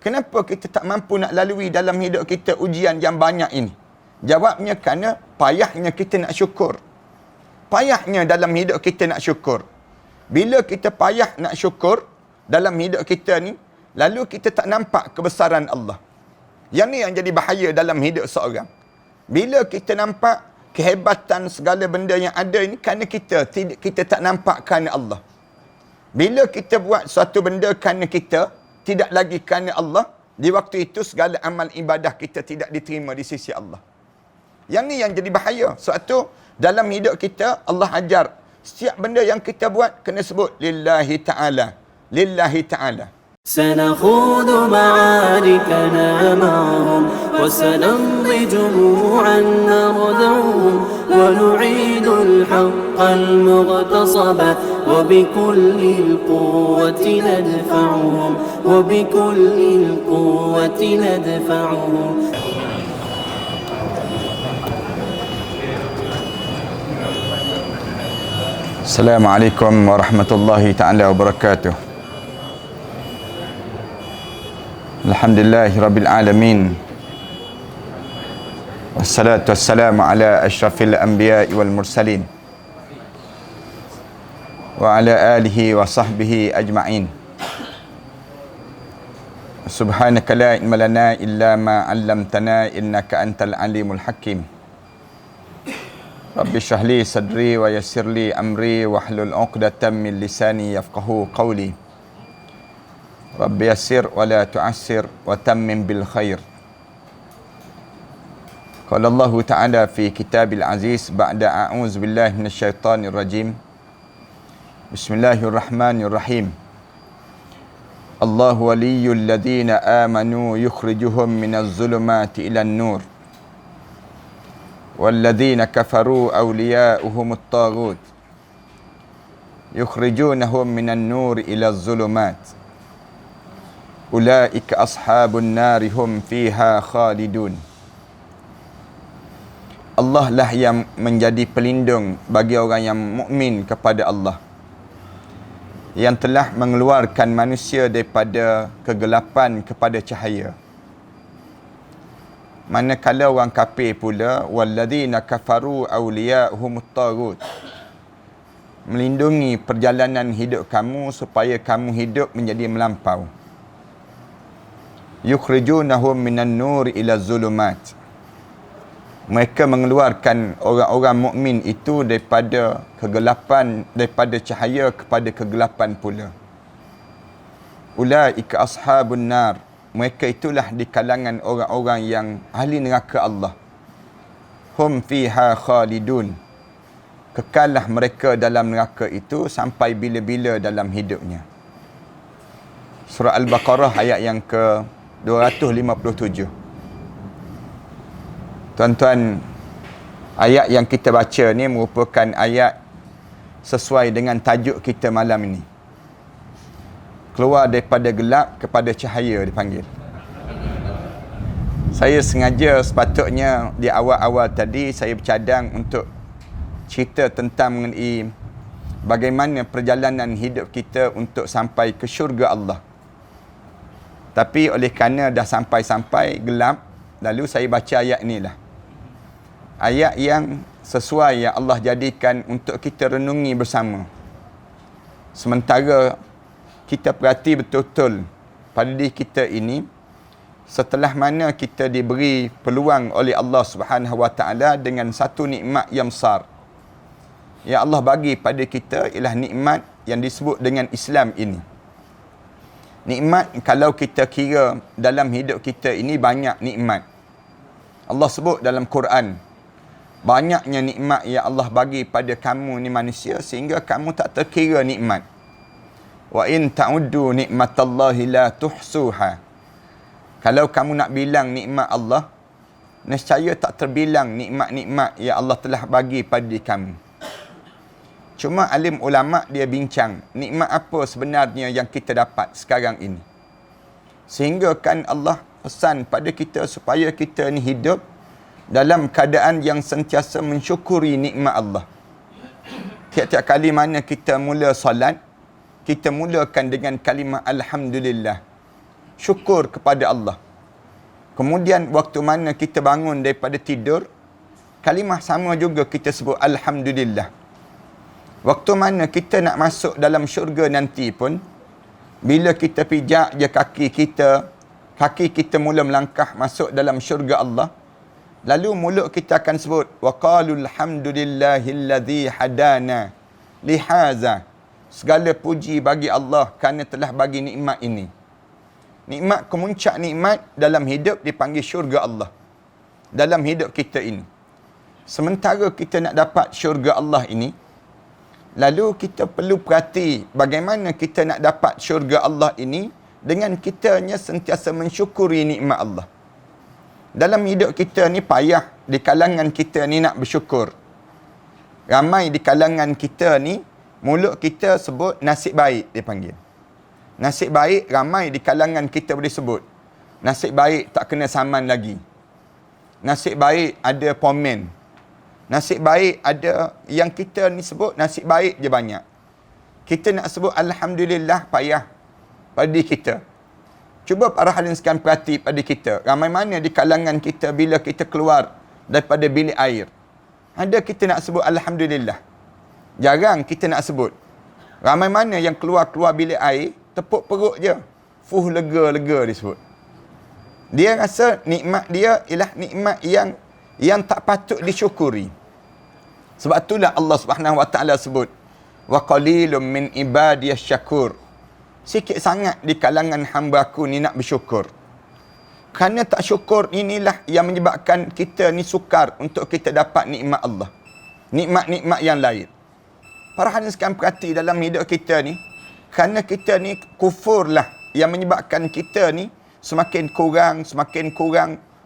Kenapa kita tak mampu nak lalui dalam hidup kita ujian yang banyak ini? Jawabnya kerana payahnya kita nak syukur. Payahnya dalam hidup kita nak syukur. Bila kita payah nak syukur dalam hidup kita ni, lalu kita tak nampak kebesaran Allah. Yang ni yang jadi bahaya dalam hidup seorang. Bila kita nampak kehebatan segala benda yang ada ini, kerana kita tak nampak kerana Allah. Bila kita buat suatu benda kerana kita, tidak lagi kerana Allah, di waktu itu segala amal ibadah kita tidak diterima di sisi Allah. Yang ni yang jadi bahaya. Suatu dalam hidup kita, Allah ajar setiap benda yang kita buat kena sebut lillahi ta'ala. Lillahi ta'ala. سنخوض معاركنا معهم وسنمضي جموعا نردعهم ونعيد الحق المغتصب وبكل القوة ندفعهم وبكل القوة ندفعهم. السلام عليكم ورحمة الله تعالى وبركاته. Alhamdulillah Rabbil Alamin. Wassalatu wassalamu ala ashrafil anbiya'i wal mursalin wa ala alihi wa sahbihi ajma'in. Subhanaka la ilma lana illa ma 'allamtana innaka antal alimul hakim. Rabbi shrah li sadri wa yassir li amri wahlul 'uqdatam min lisani yafqahu qawli. Rabbi yassir wa la tu'assir wa tammim bil khair. Qala Allah Ta'ala fi kitabil aziz ba'da a'udzu billahi minasyaitonir rajim. Bismillahirrahmanirrahim. Allahu waliyyul ladzina amanu yukhrijuhum minaz zulumati ilan nur. Wal ladzina kafaru awliya'uhumut taghut. Yukhrijunahum minan nur ilaz zulumat. Ulaika ashabun nari hum fiha khalidun. Allah lah yang menjadi pelindung bagi orang yang mukmin kepada Allah, yang telah mengeluarkan manusia daripada kegelapan kepada cahaya. Manakala orang kafir pula, walladzina kafaru awliya'uhumut taghut, melindungi perjalanan hidup kamu supaya kamu hidup menjadi melampau. Yukhrijunahum minan nur ila zulumat, mereka mengeluarkan orang-orang mukmin itu daripada kegelapan, daripada cahaya kepada kegelapan pula. Ulaika ashabun nar, mereka itulah di kalangan orang-orang yang ahli neraka Allah. Hum fiha khalidun, kekallah mereka dalam neraka itu sampai bila-bila dalam hidupnya. Surah Al-Baqarah ayat yang ke 257. Tuan-tuan, ayat yang kita baca ni merupakan ayat sesuai dengan tajuk kita malam ini. Keluar daripada gelap kepada cahaya dipanggil. Saya sengaja sepatutnya di awal-awal tadi saya bercadang untuk cerita tentang mengenai bagaimana perjalanan hidup kita untuk sampai ke syurga Allah. Tapi oleh kerana dah sampai-sampai gelap, lalu saya baca ayat inilah. Ayat yang sesuai yang Allah jadikan untuk kita renungi bersama. Sementara kita perhati betul-betul pada diri kita ini, setelah mana kita diberi peluang oleh Allah Subhanahu Wa Taala dengan satu nikmat yang besar yang Allah bagi pada kita, ialah nikmat yang disebut dengan Islam ini. Nikmat, kalau kita kira dalam hidup kita ini banyak nikmat. Allah sebut dalam Quran, banyaknya nikmat yang Allah bagi pada kamu ni manusia sehingga kamu tak terkira nikmat. Wa in ta'uddu nikmatallahi la tuhsuha. Kalau kamu nak bilang nikmat Allah, nescaya tak terbilang nikmat-nikmat yang Allah telah bagi pada kamu. Cuma alim ulama' dia bincang, nikmat apa sebenarnya yang kita dapat sekarang ini. Sehingga kan Allah pesan pada kita supaya kita ni hidup dalam keadaan yang sentiasa mensyukuri nikmat Allah. Tiap-tiap kali mana kita mula solat, kita mulakan dengan kalimah Alhamdulillah. syukur kepada Allah. Kemudian waktu mana kita bangun daripada tidur, kalimah sama juga kita sebut Alhamdulillah. Waktu mana kita nak masuk dalam syurga nanti pun, bila kita pijak je kaki kita mula melangkah masuk dalam syurga Allah, lalu mulut kita akan sebut wa qalul hamdulillahilladzi hadana lihaza. Segala puji bagi Allah kerana telah bagi nikmat ini. Nikmat, kemuncak nikmat dalam hidup dipanggil syurga Allah. Dalam hidup kita ini. Sementara kita nak dapat syurga Allah ini, lalu kita perlu perhati bagaimana kita nak dapat syurga Allah ini dengan kitanya sentiasa mensyukuri nikmat Allah. Dalam hidup kita ni payah di kalangan kita ni nak bersyukur. Ramai di kalangan kita ni, mulut kita sebut nasib baik dia panggil. Nasib baik ramai di kalangan kita boleh sebut. Nasib baik tak kena saman lagi. Nasib baik ada pomen. Nasib baik ada yang kita ni sebut nasib baik je banyak. Kita nak sebut Alhamdulillah payah pada kita. Cuba para hadirin sekalian perhati pada kita. Ramai mana di kalangan kita bila kita keluar daripada bilik air, ada kita nak sebut Alhamdulillah. Jarang kita nak sebut. Ramai mana yang keluar bilik air, tepuk perut je. Fuh, lega-lega disebut. Dia rasa nikmat dia ialah nikmat yang tak patut disyukuri. Sebab itulah Allah Subhanahu Wa Taala sebut wa qalilum min ibadiyas syakur. Sikit sangat di kalangan hamba-Ku ni nak bersyukur. Kerana tak syukur inilah yang menyebabkan kita ni sukar untuk kita dapat nikmat Allah. Nikmat-nikmat yang lain. Para hadirin sekalian perhati dalam hidup kita ni, kerana kita ni kufur lah yang menyebabkan kita ni semakin kurang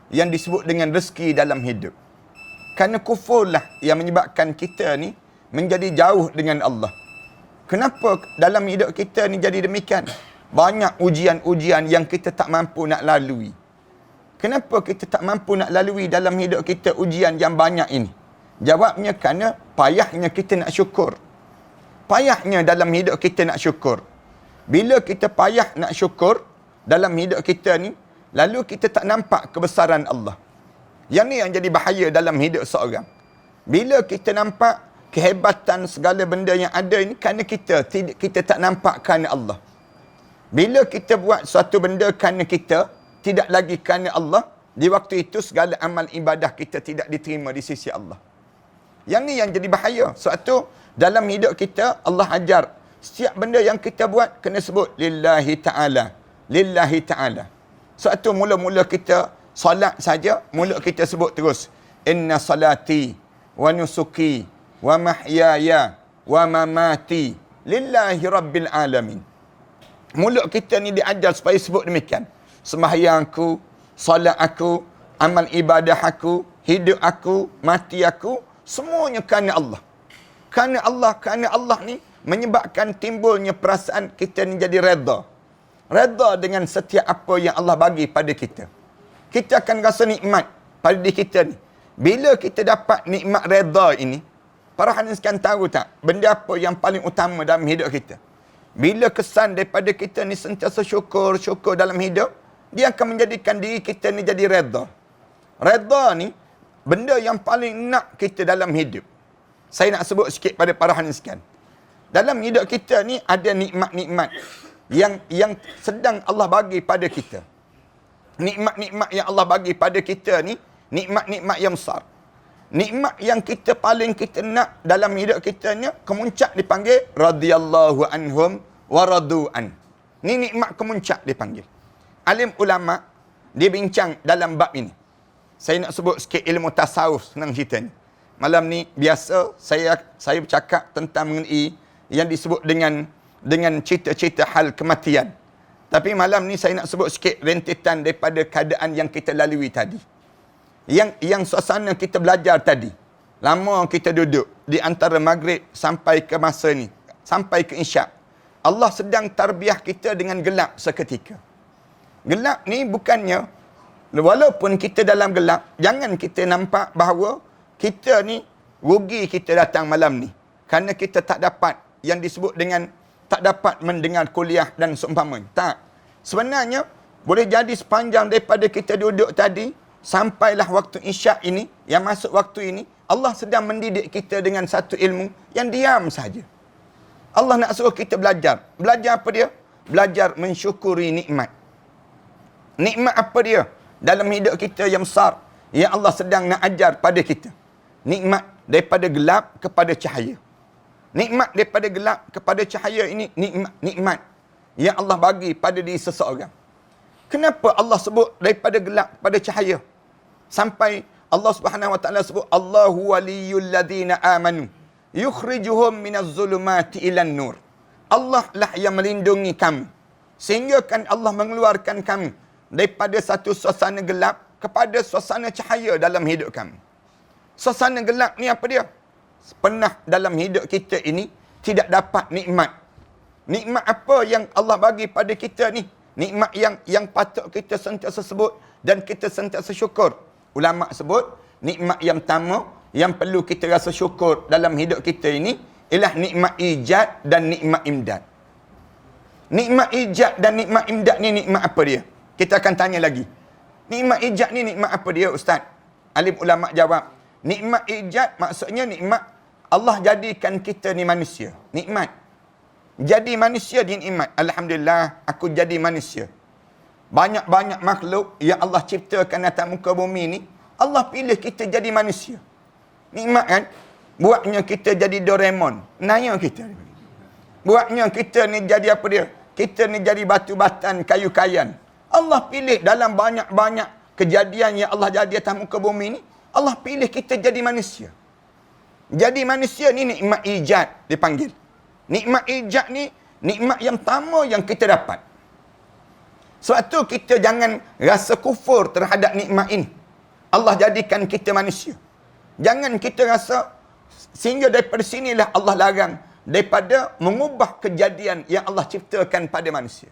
yang disebut dengan rezeki dalam hidup. Kerana kufur lah yang menyebabkan kita ni menjadi jauh dengan Allah. Kenapa dalam hidup kita ni jadi demikian? Banyak ujian-ujian yang kita tak mampu nak lalui. Kenapa kita tak mampu nak lalui dalam hidup kita ujian yang banyak ini? Jawabnya kerana payahnya kita nak syukur. Payahnya dalam hidup kita nak syukur. Bila kita payah nak syukur dalam hidup kita ni, lalu kita tak nampak kebesaran Allah. Yang ni yang jadi bahaya dalam hidup seorang. Bila kita nampak kehebatan segala benda yang ada ini kerana kita tak nampak kerana Allah. Bila kita buat suatu benda kerana kita, tidak lagi kerana Allah, di waktu itu segala amal ibadah kita tidak diterima di sisi Allah. Yang ni yang jadi bahaya. Sebab tu dalam hidup kita Allah ajar setiap benda yang kita buat kena sebut lillahi ta'ala. Lillahi ta'ala. Sebab tu mula-mula kita solat saja, mulut kita sebut terus inna salati wa nusuki wa mahyaya wa mamati lillahi rabbil alamin. Mulut kita ni diajar supaya sebut demikian. Sembahyangku, solat aku, amal ibadah aku, hidup aku, mati aku, semuanya kerana Allah. Kerana Allah ni menyebabkan timbulnya perasaan kita ni jadi redha. Redha dengan setiap apa yang Allah bagi pada kita. Kita akan rasa nikmat pada diri kita ni. Bila kita dapat nikmat redha ini, para hadirin sekalian tahu tak, benda apa yang paling utama dalam hidup kita? Bila kesan daripada kita ni sentiasa syukur dalam hidup, dia akan menjadikan diri kita ni jadi redha. Redha ni benda yang paling nak kita dalam hidup. Saya nak sebut sikit pada para hadirin sekalian. Dalam hidup kita ni ada nikmat-nikmat yang sedang Allah bagi pada kita. Nikmat-nikmat yang Allah bagi pada kita ni, nikmat-nikmat yang besar. Nikmat yang kita paling kita nak dalam hidup kita ni, kemuncak dipanggil radhiyallahu anhum wa radu'an. Ni nikmat kemuncak dipanggil. Alim ulama dia bincang dalam bab ini. Saya nak sebut sikit ilmu tasawuf, senang ceritanya. Malam ni biasa saya bercakap tentang mengenai yang disebut dengan cerita-cerita hal kematian. Tapi malam ni saya nak sebut sikit rentetan daripada keadaan yang kita lalui tadi. Yang suasana kita belajar tadi. Lama kita duduk di antara maghrib sampai ke masa ni, sampai ke isyak. Allah sedang tarbiyah kita dengan gelap seketika. Gelap ni bukannya, walaupun kita dalam gelap, jangan kita nampak bahawa kita ni rugi kita datang malam ni. Kerana kita tak dapat yang disebut dengan tak dapat mendengar kuliah dan seumpamanya. Tak. Sebenarnya Boleh jadi sepanjang daripada kita duduk tadi, sampailah waktu isyak ini, yang masuk waktu ini, Allah sedang mendidik kita dengan satu ilmu yang diam saja. Allah nak suruh kita belajar. Belajar apa dia? Belajar mensyukuri nikmat. Nikmat apa dia? Dalam hidup kita yang besar, yang Allah sedang nak ajar pada kita. Nikmat daripada gelap kepada cahaya. Nikmat daripada gelap kepada cahaya ini nikmat yang Allah bagi pada diri seseorang. Kenapa Allah sebut daripada gelap kepada cahaya? Sampai Allah Subhanahu wa taala sebut Allahu waliyul ladzina amanu yukhrijuhum minaz zulumati ilan nur. Allah lah yang melindungi kamu. Sehingga kan Allah mengeluarkan kamu daripada satu suasana gelap kepada suasana cahaya dalam hidup kamu. Suasana gelap ni apa dia? Pernah dalam hidup kita ini tidak dapat nikmat. Nikmat apa yang Allah bagi pada kita ni? Nikmat yang patut kita sentiasa sebut dan kita sentiasa syukur. Ulama sebut nikmat yang pertama yang perlu kita rasa syukur dalam hidup kita ini ialah nikmat ijad dan nikmat imdad. Nikmat ijad dan nikmat imdad ni nikmat apa dia? Kita akan tanya lagi. Nikmat ijad ni nikmat apa dia, Ustaz? Alim ulama jawab, nikmat ijad maksudnya nikmat Allah jadikan kita ni manusia. Nikmat. Jadi manusia ni nikmat. Alhamdulillah, aku jadi manusia. Banyak-banyak makhluk yang Allah ciptakan atas muka bumi ni, Allah pilih kita jadi manusia. Nikmat kan? Buatnya kita jadi Doraemon. Naya kita. Buatnya kita ni jadi apa dia? Kita ni jadi batu-batan, kayu-kayan. Allah pilih dalam banyak-banyak kejadian yang Allah jadi atas muka bumi ni, Allah pilih kita jadi manusia. Jadi manusia ni nikmat ijad dipanggil. Nikmat ijad ni nikmat yang pertama yang kita dapat. Sebab tu kita jangan rasa kufur terhadap nikmat ini. Allah jadikan kita manusia. Jangan kita rasa, sehingga daripada sinilah Allah larang daripada mengubah kejadian yang Allah ciptakan pada manusia.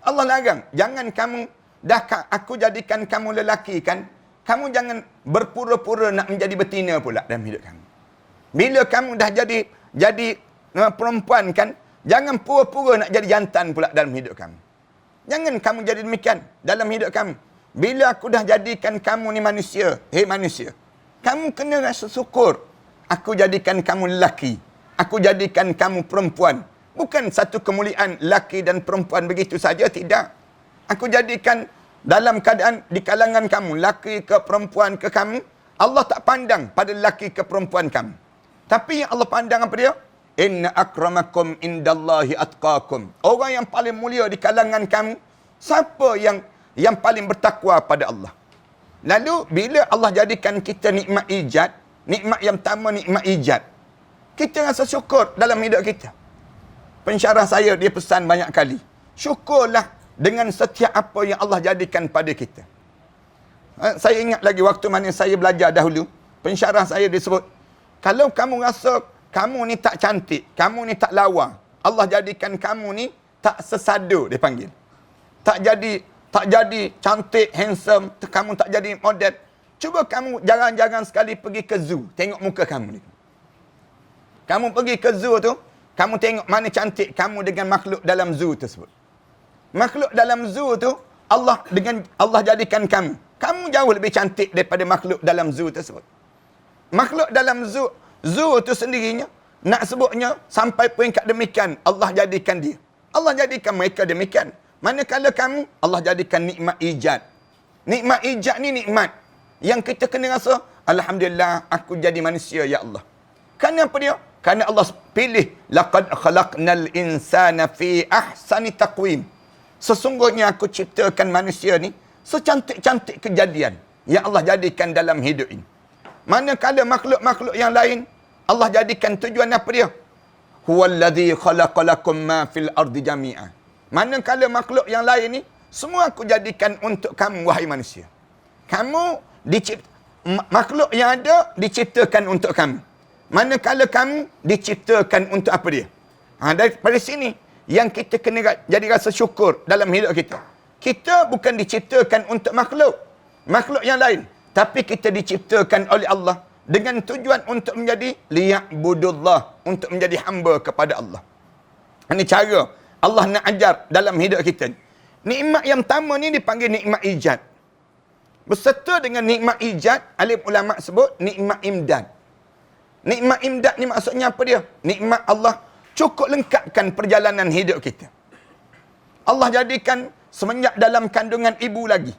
Allah larang, jangan kamu, dah aku jadikan kamu lelaki kan, kamu jangan berpura-pura nak menjadi betina pula dalam hidup kamu. Bila kamu dah jadi perempuan kan, jangan pura-pura nak jadi jantan pula dalam hidup kamu. Jangan kamu jadi demikian dalam hidup kamu. Bila aku dah jadikan kamu ni manusia, hei manusia, kamu kena rasa syukur. Aku jadikan kamu lelaki. Aku jadikan kamu perempuan. Bukan satu kemuliaan lelaki dan perempuan begitu saja, tidak. Aku jadikan dalam keadaan di kalangan kamu, lelaki ke perempuan ke kamu, Allah tak pandang pada lelaki ke perempuan kamu. Tapi yang Allah pandang apa dia? Inna akramakum indallahi atqakum. Orang yang paling mulia di kalangan kamu, siapa yang paling bertakwa pada Allah. Lalu bila Allah jadikan kita nikmat ijad, nikmat yang pertama nikmat ijad, kita rasa syukur dalam hidup kita. Pensyarah saya dia pesan banyak kali, syukurlah dengan setiap apa yang Allah jadikan pada kita. Saya ingat lagi waktu mana saya belajar dahulu, pensyarah saya disebut, kalau kamu rasa kamu ni tak cantik, kamu ni tak lawa, Allah jadikan kamu ni tak sesado, dia panggil. Tak jadi cantik, handsome, kamu tak jadi model. Cuba kamu jarang-jarang sekali pergi ke zoo, tengok muka kamu ni. Kamu pergi ke zoo tu, kamu tengok mana cantik kamu dengan makhluk dalam zoo tersebut. Makhluk dalam zoo tu, Allah jadikan kamu. Kamu jauh lebih cantik daripada makhluk dalam zoo tersebut. Makhluk dalam zoo tu sendirinya, nak sebutnya sampai peringkat demikian, Allah jadikan dia. Allah jadikan mereka demikian. Manakala kamu, Allah jadikan nikmat ijad. Nikmat ijad ni nikmat yang kita kena rasa, alhamdulillah aku jadi manusia ya Allah. Kerana apa dia? Kerana Allah pilih, laqad khalaqnal insana fi ahsani taqwim. Sesungguhnya aku ciptakan manusia ni secantik-cantik kejadian yang Allah jadikan dalam hidup ini. Manakala makhluk-makhluk yang lain, Allah jadikan tujuan apa dia? Huwallazi khalaqalakum ma fil ardi jami'a. Manakala makhluk yang lain ni, semua aku jadikan untuk kamu, wahai manusia. Kamu makhluk yang ada diciptakan untuk kamu. Manakala kamu diciptakan untuk apa dia? Daripada sini, yang kita kena jadi rasa syukur dalam hidup kita. Kita bukan diciptakan untuk makhluk yang lain. Tapi kita diciptakan oleh Allah dengan tujuan untuk menjadi liya'budullah, untuk menjadi hamba kepada Allah. Ini cara Allah nak ajar dalam hidup kita. Nikmat yang pertama ni dipanggil nikmat ijad. Berserta dengan nikmat ijad, alim ulama sebut nikmat imdad. Nikmat imdad ni maksudnya apa dia? Nikmat Allah cukup lengkapkan perjalanan hidup kita. Allah jadikan semenjak dalam kandungan ibu lagi.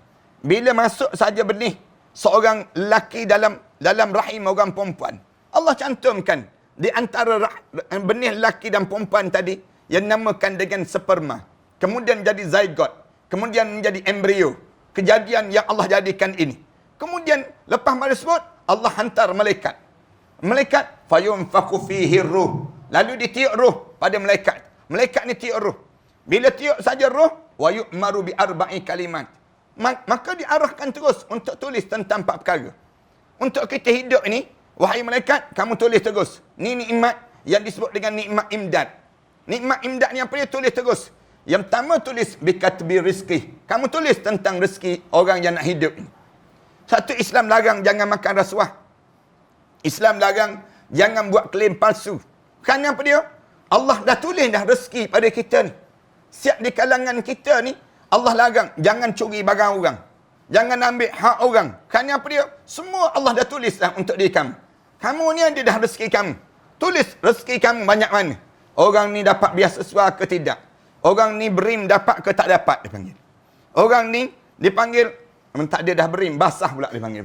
Bila masuk saja benih seorang lelaki dalam rahim orang perempuan, Allah cantumkan di antara benih lelaki dan perempuan tadi yang namakan dengan sperma. Kemudian jadi zygote. Kemudian menjadi embrio. Kejadian yang Allah jadikan ini. Kemudian lepas pada sebut, Allah hantar malaikat. Malaikat fayunfakhu fihi ruh. Lalu ditiup ruh pada malaikat. Malaikat ni tiup ruh. Bila tiup saja ruh, wa yu'maru bi arba'i kalimat. Maka diarahkan terus untuk tulis tentang 4 perkara. Untuk kita hidup ni, wahai malaikat, kamu tulis terus. Ni nikmat yang disebut dengan nikmat imdad. Nikmat imdad ni apa dia? Tulis terus. Yang pertama tulis bikatbi rizki. Kamu tulis tentang rezeki orang yang nak hidup ni. Satu, Islam larang jangan makan rasuah. Islam larang jangan buat klaim palsu. Kerana apa dia? Allah dah tulis dah rezeki pada kita ni. Siap di kalangan kita ni, Allah larang jangan curi barang orang. Jangan ambil hak orang. Kerana apa dia? Semua Allah dah tulis dah untuk diri kamu. Kamu ni ada dah rezeki kamu. Tulis rezeki kamu banyak mana. Orang ni dapat beasiswa ke tidak. Orang ni berim dapat ke tak dapat, dia panggil. Orang ni dipanggil, tak dia dah berim, basah pula dia panggil.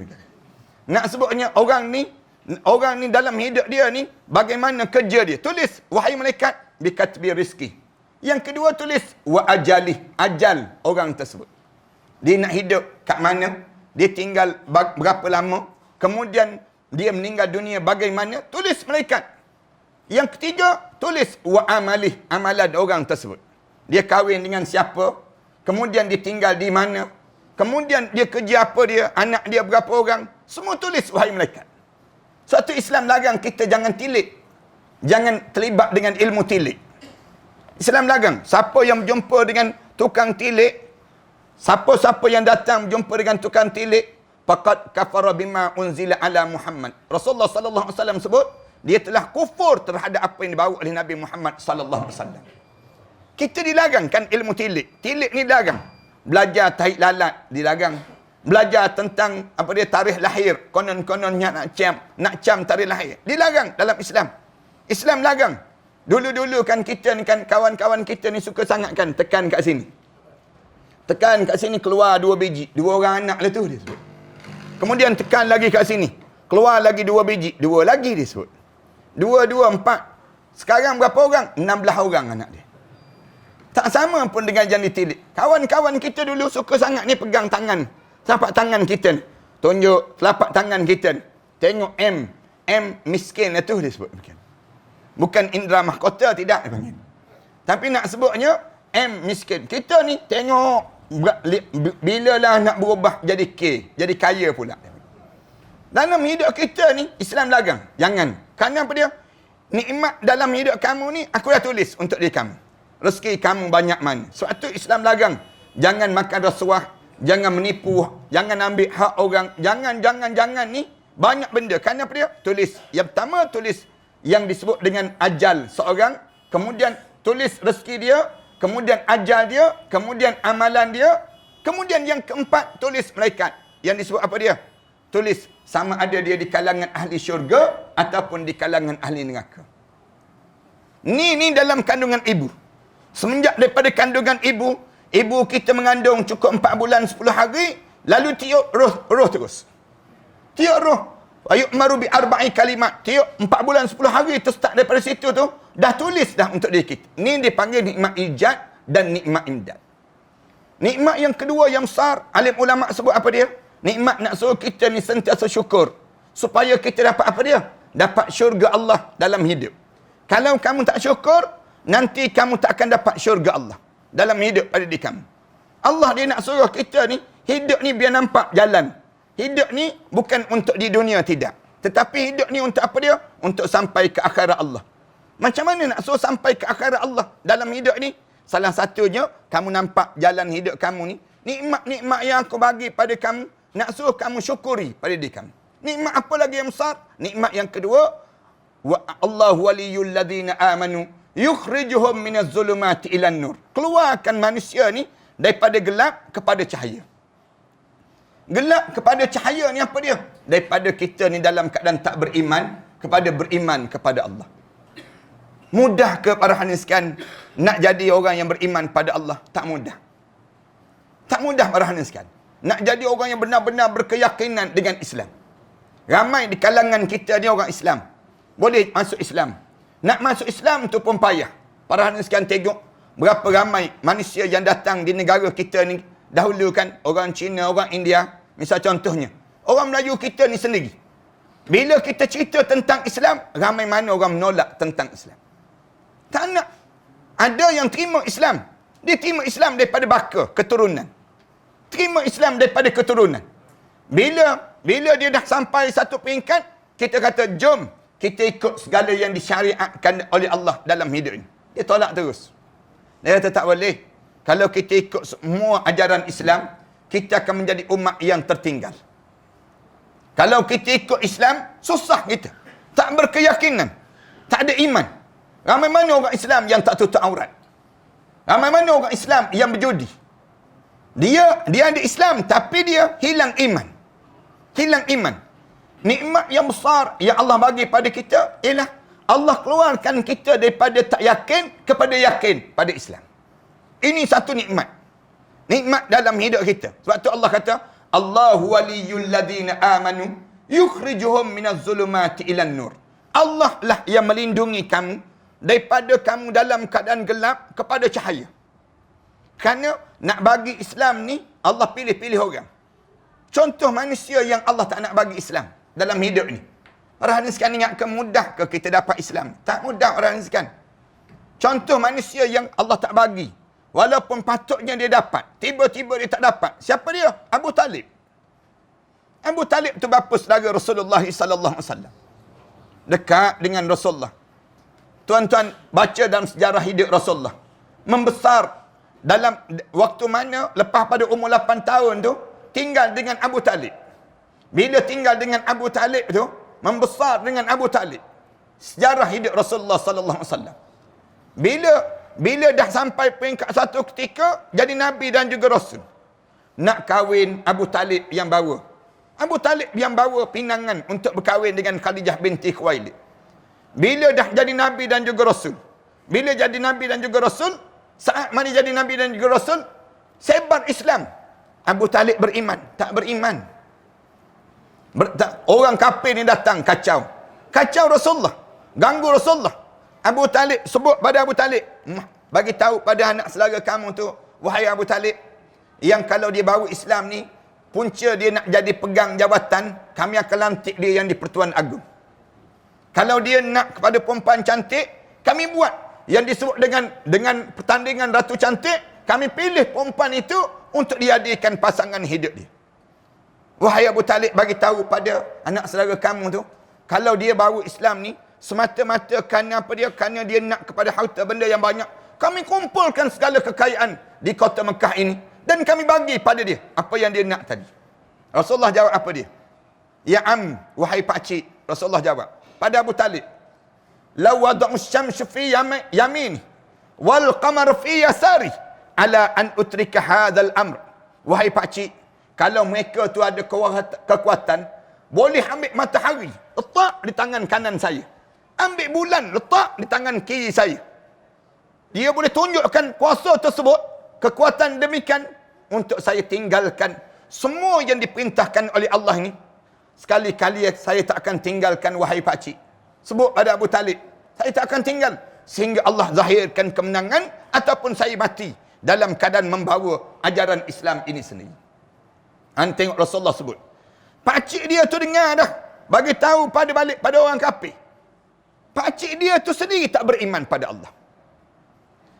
Nak sebutnya orang ni dalam hidup dia ni, bagaimana kerja dia. Tulis, wahai malaikat, bikatbi rizki. Yang kedua tulis, wa ajalih, ajal orang tersebut. Dia nak hidup kat mana, dia tinggal berapa lama, kemudian dia meninggal dunia bagaimana, tulis malaikat. Yang ketiga, tulis wa amalih, amalan orang tersebut. Dia kahwin dengan siapa, kemudian dia tinggal di mana, kemudian dia kerja apa dia, anak dia berapa orang, semua tulis wahai malaikat. Suatu Islam larang kita jangan tilik. Jangan terlibat dengan ilmu tilik. Islam larang, siapa yang berjumpa dengan tukang tilik, siapa-siapa yang datang berjumpa dengan tukang tilik, faqad kafara bima unzila ala Muhammad. Rasulullah sallallahu alaihi wasallam sebut, dia telah kufur terhadap apa yang dibawa oleh Nabi Muhammad sallallahu alaihi wasallam. Kita dilarangkan ilmu tilik. Tilik ni dilarang. Belajar tarik lalat dilarang. Belajar tentang apa dia tarikh lahir, konon-kononnya nak cam tarikh lahir. Dilarang dalam Islam. Islam larang. Dulu-dulu kan kita ni kan kawan-kawan kita ni suka sangat kan tekan kat sini. Tekan kat sini keluar 2 biji. 2 orang anak lah tu dia sebut. Kemudian tekan lagi kat sini. Keluar lagi 2 biji. 2 lagi dia sebut. 2, 4. Sekarang berapa orang? 16 orang anak dia. Tak sama pun dengan yang ditilik. Kawan-kawan kita dulu suka sangat ni pegang tangan. Telapak tangan kita ni. Tunjuk telapak tangan kita ni. Tengok M. M miskin itu dia sebut. Bukan indera mahkota, tidak dia panggil. Tapi nak sebutnya M miskin. Kita ni tengok bilalah nak berubah jadi K. Jadi kaya pula. Dalam hidup kita ni, Islam larang. Jangan. Kerana apa dia? Nikmat dalam hidup kamu ni, aku dah tulis untuk diri kamu. Rezeki kamu banyak mana. Sebab tu Islam larang. Jangan makan rasuah. Jangan menipu. Jangan ambil hak orang. Jangan ni. Banyak benda. Kerana apa dia? Tulis. Yang pertama, tulis yang disebut dengan ajal seorang. Kemudian tulis rezeki dia. Kemudian ajal dia. Kemudian amalan dia. Kemudian yang keempat, tulis malaikat. Yang disebut apa dia? Tulis sama ada dia di kalangan ahli syurga ataupun di kalangan ahli neraka. Ni dalam kandungan ibu. Semenjak daripada kandungan ibu, ibu kita mengandung cukup 4 bulan 10 hari, lalu tiup roh terus. Tiup roh. Ayu'maru bi arba'i kalimat. Tiup 4 bulan 10 hari tu start daripada situ tu, dah tulis dah untuk diri kita. Ni dipanggil nikmat ijad dan nikmat imdad. Nikmat yang kedua yang besar, alim ulama sebut apa dia? Nikmat nak suruh kita ni sentiasa syukur. Supaya kita dapat apa dia? Dapat syurga Allah dalam hidup. Kalau kamu tak syukur, nanti kamu tak akan dapat syurga Allah dalam hidup pada diri kamu. Allah dia nak suruh kita ni, hidup ni biar nampak jalan. Hidup ni bukan untuk di dunia, tidak. Tetapi hidup ni untuk apa dia? Untuk sampai ke akhirat Allah. Macam mana nak suruh sampai ke akhirat Allah dalam hidup ni? Salah satunya, kamu nampak jalan hidup kamu ni. Nikmat-nikmat yang aku bagi pada kamu, nak suruh kamu syukuri pada diri kamu. Nikmat apa lagi yang besar? Nikmat yang kedua, wa Allahu waliyul ladzina amanu yukhrijuhum minaz zulumati ilan nur. Keluarkan manusia ni Daripada gelap kepada cahaya. Gelap kepada cahaya ni apa dia? Daripada kita ni dalam keadaan tak beriman, kepada beriman kepada Allah. Mudah ke para hadirin sekalian nak jadi orang yang beriman pada Allah? Tak mudah. Tak mudah para hadirin sekalian. Nak jadi orang yang benar-benar berkeyakinan dengan Islam. Ramai di kalangan kita ni orang Islam. Boleh masuk Islam. Nak masuk Islam tu pun payah. Para hadirin sekalian tengok berapa ramai manusia yang datang di negara kita ni. Dahulu kan orang Cina, orang India, misal contohnya. Orang Melayu kita ni sendiri. Bila kita cerita tentang Islam, ramai mana orang menolak tentang Islam. Tak nak. Ada yang terima Islam. Dia terima Islam daripada baka, keturunan. Terima Islam daripada keturunan. Bila dia dah sampai satu peringkat, kita kata, jom kita ikut segala yang disyariatkan oleh Allah dalam hidup ini. Dia tolak terus. Dia kata tak boleh. Kalau kita ikut semua ajaran Islam, kita akan menjadi umat yang tertinggal. Kalau kita ikut Islam, susah kita. Tak berkeyakinan. Tak ada iman. Ramai mana orang Islam yang tak tutup aurat? Ramai mana orang Islam yang berjudi? Dia ada Islam, tapi dia hilang iman. Hilang iman. Nikmat yang besar yang Allah bagi pada kita ialah Allah keluarkan kita daripada tak yakin kepada yakin pada Islam. Ini satu nikmat. Nikmat dalam hidup kita. Sebab tu Allah kata, Allahu waliyul ladina amanu yukhrijuhum minaz zulumati ilan nur. Allah lah yang melindungi kamu daripada kamu dalam keadaan gelap kepada cahaya. Kerana nak bagi Islam ni, Allah pilih-pilih orang. Contoh manusia yang Allah tak nak bagi Islam dalam hidup ni. Para hadirin sekalian, ingat ke mudah ke kita dapat Islam? Tak mudah para hadirin sekalian. Contoh manusia yang Allah tak bagi, walaupun patutnya dia dapat, tiba-tiba dia tak dapat. Siapa dia? Abu Talib. Abu Talib tu bapa saudara Rasulullah sallallahu alaihi wasallam. Dekat dengan Rasulullah. Tuan-tuan baca dalam sejarah hidup Rasulullah. Membesar dalam waktu mana lepas pada umur 8 tahun tu tinggal dengan Abu Talib. Bila tinggal dengan Abu Talib tu, membesar dengan Abu Talib. Sejarah hidup Rasulullah sallallahu alaihi wasallam. Bila dah sampai peringkat satu ketika jadi nabi dan juga rasul. Nak kahwin Abu Talib yang bawa. Abu Talib yang bawa pinangan untuk berkahwin dengan Khadijah binti Khuwailid. Bila dah jadi nabi dan juga rasul. Bila jadi nabi dan juga rasul, saat mana jadi nabi dan juga rasul, sebar Islam. Abu Talib beriman, tak beriman. Orang kafir ni datang kacau. Kacau Rasulullah. Ganggu Rasulullah. Abu Talib sebut pada Abu Talib, bagi tahu pada anak saudara kamu tu, wahai Abu Talib, yang kalau dia bawa Islam ni, punca dia nak jadi pegang jawatan, kami akan lantik dia yang di Pertuan Agong. Kalau dia nak kepada perempuan cantik, kami buat yang disebut dengan pertandingan Ratu Cantik, kami pilih perempuan itu untuk diadakan pasangan hidup dia. Wahai Abu Talib, bagi tahu pada anak saudara kamu tu, kalau dia bawa Islam ni, semata-mata kerana apa dia? Kerana dia nak kepada harta benda yang banyak. Kami kumpulkan segala kekayaan di kota Mekah ini dan kami bagi pada dia apa yang dia nak tadi. Rasulullah jawab apa dia? Ya am, wahai pakcik. Rasulullah jawab pada Abu Talib, law wada'u syamsu fi yamini wal qamar fi yasari ala an utrika hadzal amr. Wahai pakcik, kalau mereka tu ada kekuatan, boleh ambil matahari, letak di tangan kanan saya. Ambil bulan, letak di tangan kiri saya. Dia boleh tunjukkan kuasa tersebut, kekuatan demikian, untuk saya tinggalkan semua yang diperintahkan oleh Allah ini. Sekali-kali saya tak akan tinggalkan, wahai pakcik. Sebut pada Abu Talib, saya tak akan tinggal sehingga Allah zahirkan kemenangan ataupun saya mati dalam keadaan membawa ajaran Islam ini sendiri. Tengok Rasulullah sebut. Pakcik dia tu dengar dah, bagi tahu balik pada orang kafir. Pakcik dia tu sendiri tak beriman pada Allah.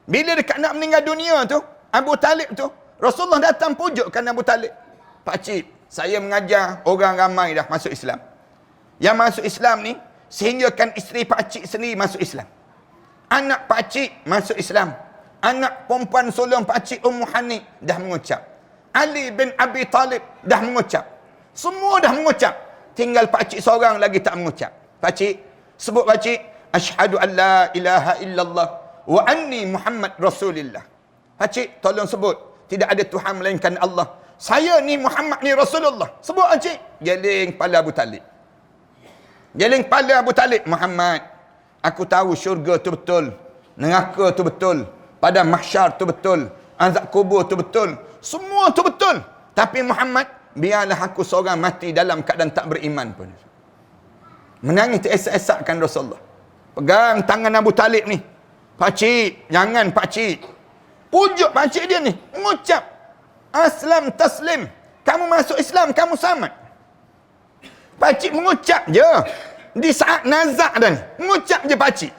Bila dekat nak meninggal dunia tu, Abu Talib tu, Rasulullah datang pujukkan Abu Talib. Pakcik, saya mengajar orang ramai dah masuk Islam. Yang masuk Islam ni, sehinggakan isteri pakcik sendiri masuk Islam. Anak pakcik masuk Islam. Anak perempuan sulung pakcik Ummu Hani dah mengucap. Ali bin Abi Talib dah mengucap. Semua dah mengucap. Tinggal pakcik seorang lagi tak mengucap. Pakcik, sebut pakcik, asyhadu an la ilaha illallah wa anni Muhammad Rasulillah. Pakcik, tolong sebut, Tidak ada Tuhan melainkan Allah. Saya ni Muhammad ni Rasulullah. Sebut cik. Jeling kepala Abu Talib. Jeling kepala Abu Talib. Muhammad, aku tahu syurga tu betul. Neraka tu betul. Padang mahsyar tu betul. Azab kubur tu betul. Semua tu betul. Tapi Muhammad, biarlah aku seorang mati dalam keadaan tak beriman pun. Menangis teresak-esakkan Rasulullah. Pegang tangan Abu Talib ni. Pakcik, jangan pakcik. Pujuk pakcik dia ni. Mengucap, aslam taslim. Kamu masuk Islam, kamu selamat. Pakcik mengucap je. Di saat nazak dah ni. Mengucap je pakcik.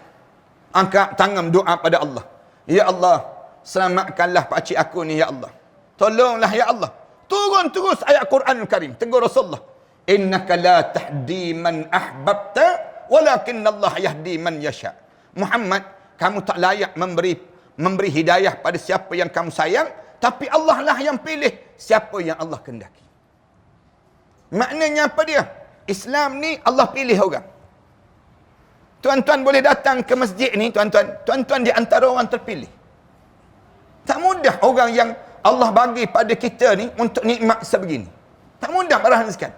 Angkat tangan doa pada Allah. Ya Allah, selamatkanlah pakcik aku ni ya Allah. Tolonglah ya Allah. Turun terus ayat Quran Karim. Tegur Rasulullah. Innaka la tahdi man ahbabta walakin Allah yahdi man yasha. Muhammad, kamu tak layak memberi hidayah pada siapa yang kamu sayang, tapi Allah lah yang pilih siapa yang Allah kehendaki. Maknanya apa dia? Islam ni Allah pilih orang. Tuan-tuan boleh datang ke masjid ni, tuan-tuan di antara orang terpilih. Tak mudah orang yang Allah bagi pada kita ni untuk nikmat sebegini. Tak mudah parahan sekali.